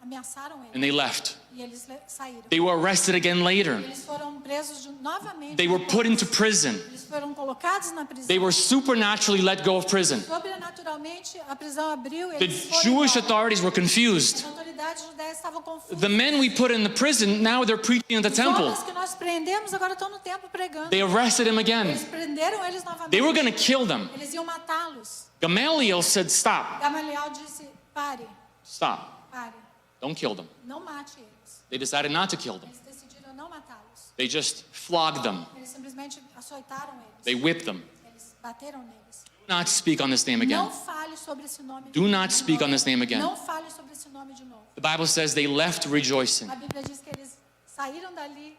ameaçaram and ele. they left. E eles saíram. They were arrested again later. Eles foram presos novamente. They were put into prison. Eles foram colocados na prisão. They were supernaturally let go of prison. Sobrenaturalmente, a prisão abriu. The Eles foram Jewish embora. authorities were As confused. autoridades judaias estavam confusas. The men we put in the prison, now they're preaching in the Os temple. homens que nós prendemos agora estão no templo pregando. They arrested him again. Eles prenderam eles novamente. They were going to kill them. Eles iam matá-los. Gamaliel said, stop, Gamaliel disse: pare, stop, pare, don't kill them. não mate eles. They decided not to kill them. Eles decidiram não matá-los. They just flogged them. Eles simplesmente açoitaram eles. They whipped them. Eles bateram neles. Do not speak on this name again. Não fale sobre esse nome. Do not de speak novo. on this name again. Não fale sobre esse nome de novo. The Bible says they left rejoicing A Bíblia diz que eles saíram dali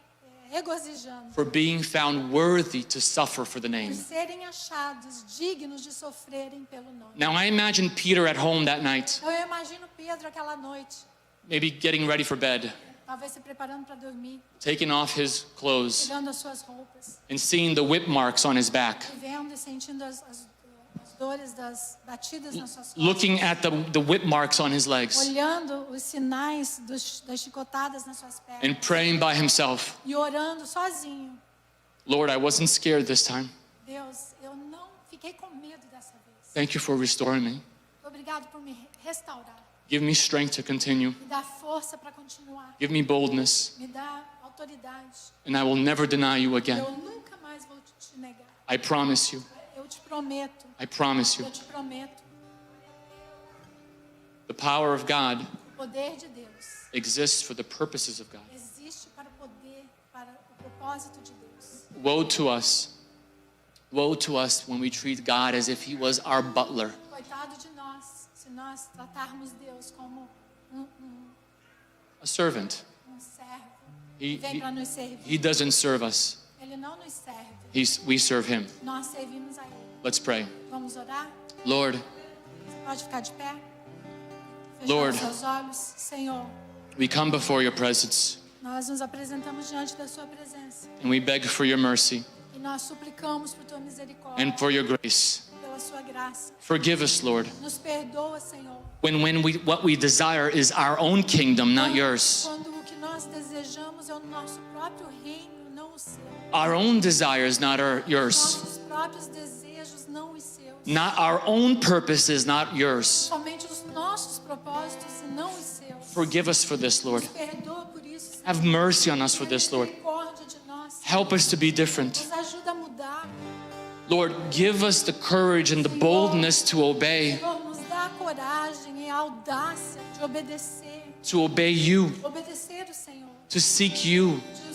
regozijando. for being found worthy to suffer for the Por name. serem achados dignos de sofrerem pelo nome. Now I imagine Peter at home that night, Então eu imagino Pedro aquela noite, maybe getting ready for bed, talvez se preparando para dormir, taking off his clothes tirando as suas roupas, and seeing the whip marks on his back, e vendo e sentindo as dores das batidas nas suas costas, looking at the whip marks on his legs olhando os sinais das chicotadas nas suas pernas and praying by himself, e orando sozinho. Lord, I wasn't scared this time. Deus, eu não fiquei com medo dessa vez. Thank you for restoring me. Obrigado por me restaurar. Give me strength to continue. Me dá força para continuar. Give me boldness, Me dá autoridade. and I will never deny you again. Eu nunca mais vou te negar. I promise you. Eu te prometo. I promise you. Eu te prometo. The power of God O poder de Deus exists for the purposes of God. existe para o poder, para o propósito de Deus. Woe to us Woe to us when we treat God as if he was our butler. Coitado de nós, se nós tratarmos Deus como A servant. servo. He, Vem para nos servir. he doesn't serve us. Ele não nos serve. We serve him. Nós servimos a Ele. Let's pray. Vamos orar? Lord, Você pode ficar de pé? Fechar Lord. os seus olhos. Senhor, we come before your presence nós nos apresentamos diante da sua presença. and we beg for your mercy E nós suplicamos por tua misericórdia, and for your grace. pela sua graça. Forgive us, Lord, Nos perdoa, Senhor. when what we desire is our own kingdom, not yours. Quando o que nós desejamos é o nosso próprio reino, não o seu. Our own desires, not yours. Nossos próprios desejos, não os seus. Not our own purposes, not yours. Somente os nossos propósitos e não os seus. Forgive us for this, Lord. Nos perdoa por isso, Senhor. Have mercy on us for this, Lord. Misericórdia de nós. Help us to be different. Nos ajuda a mudar. Lord, give us the courage and the boldness to obey, Senhor, nos dá a coragem e a audácia de obedecer. to obey you, Obedecer o Senhor. to seek you, De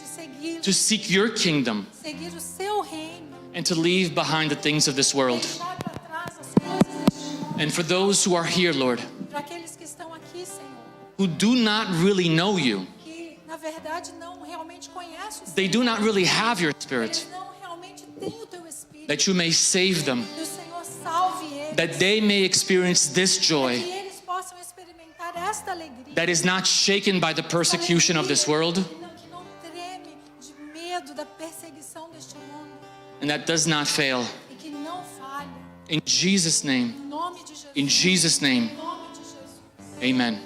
seguir. to seek your kingdom, Seguir o seu reino. and to leave behind the things of this world. Deixar para trás as coisas deste mundo. And for those who are here, Lord, Para aqueles que estão aqui, Senhor, who do not really know you, que na verdade não realmente conhecem o Senhor. they do not really have your Spirit, Eles não realmente têm o teu Espírito. that you may save them, Que o Senhor salve eles. that they may experience this Que joy eles possam experimentar esta alegria. that is not shaken by the persecution of this world, Que não treme de medo da perseguição deste mundo. and that does not fail. E que não falha. In Jesus' name, Em nome de Jesus. in Jesus' name, Em nome de Jesus. amen.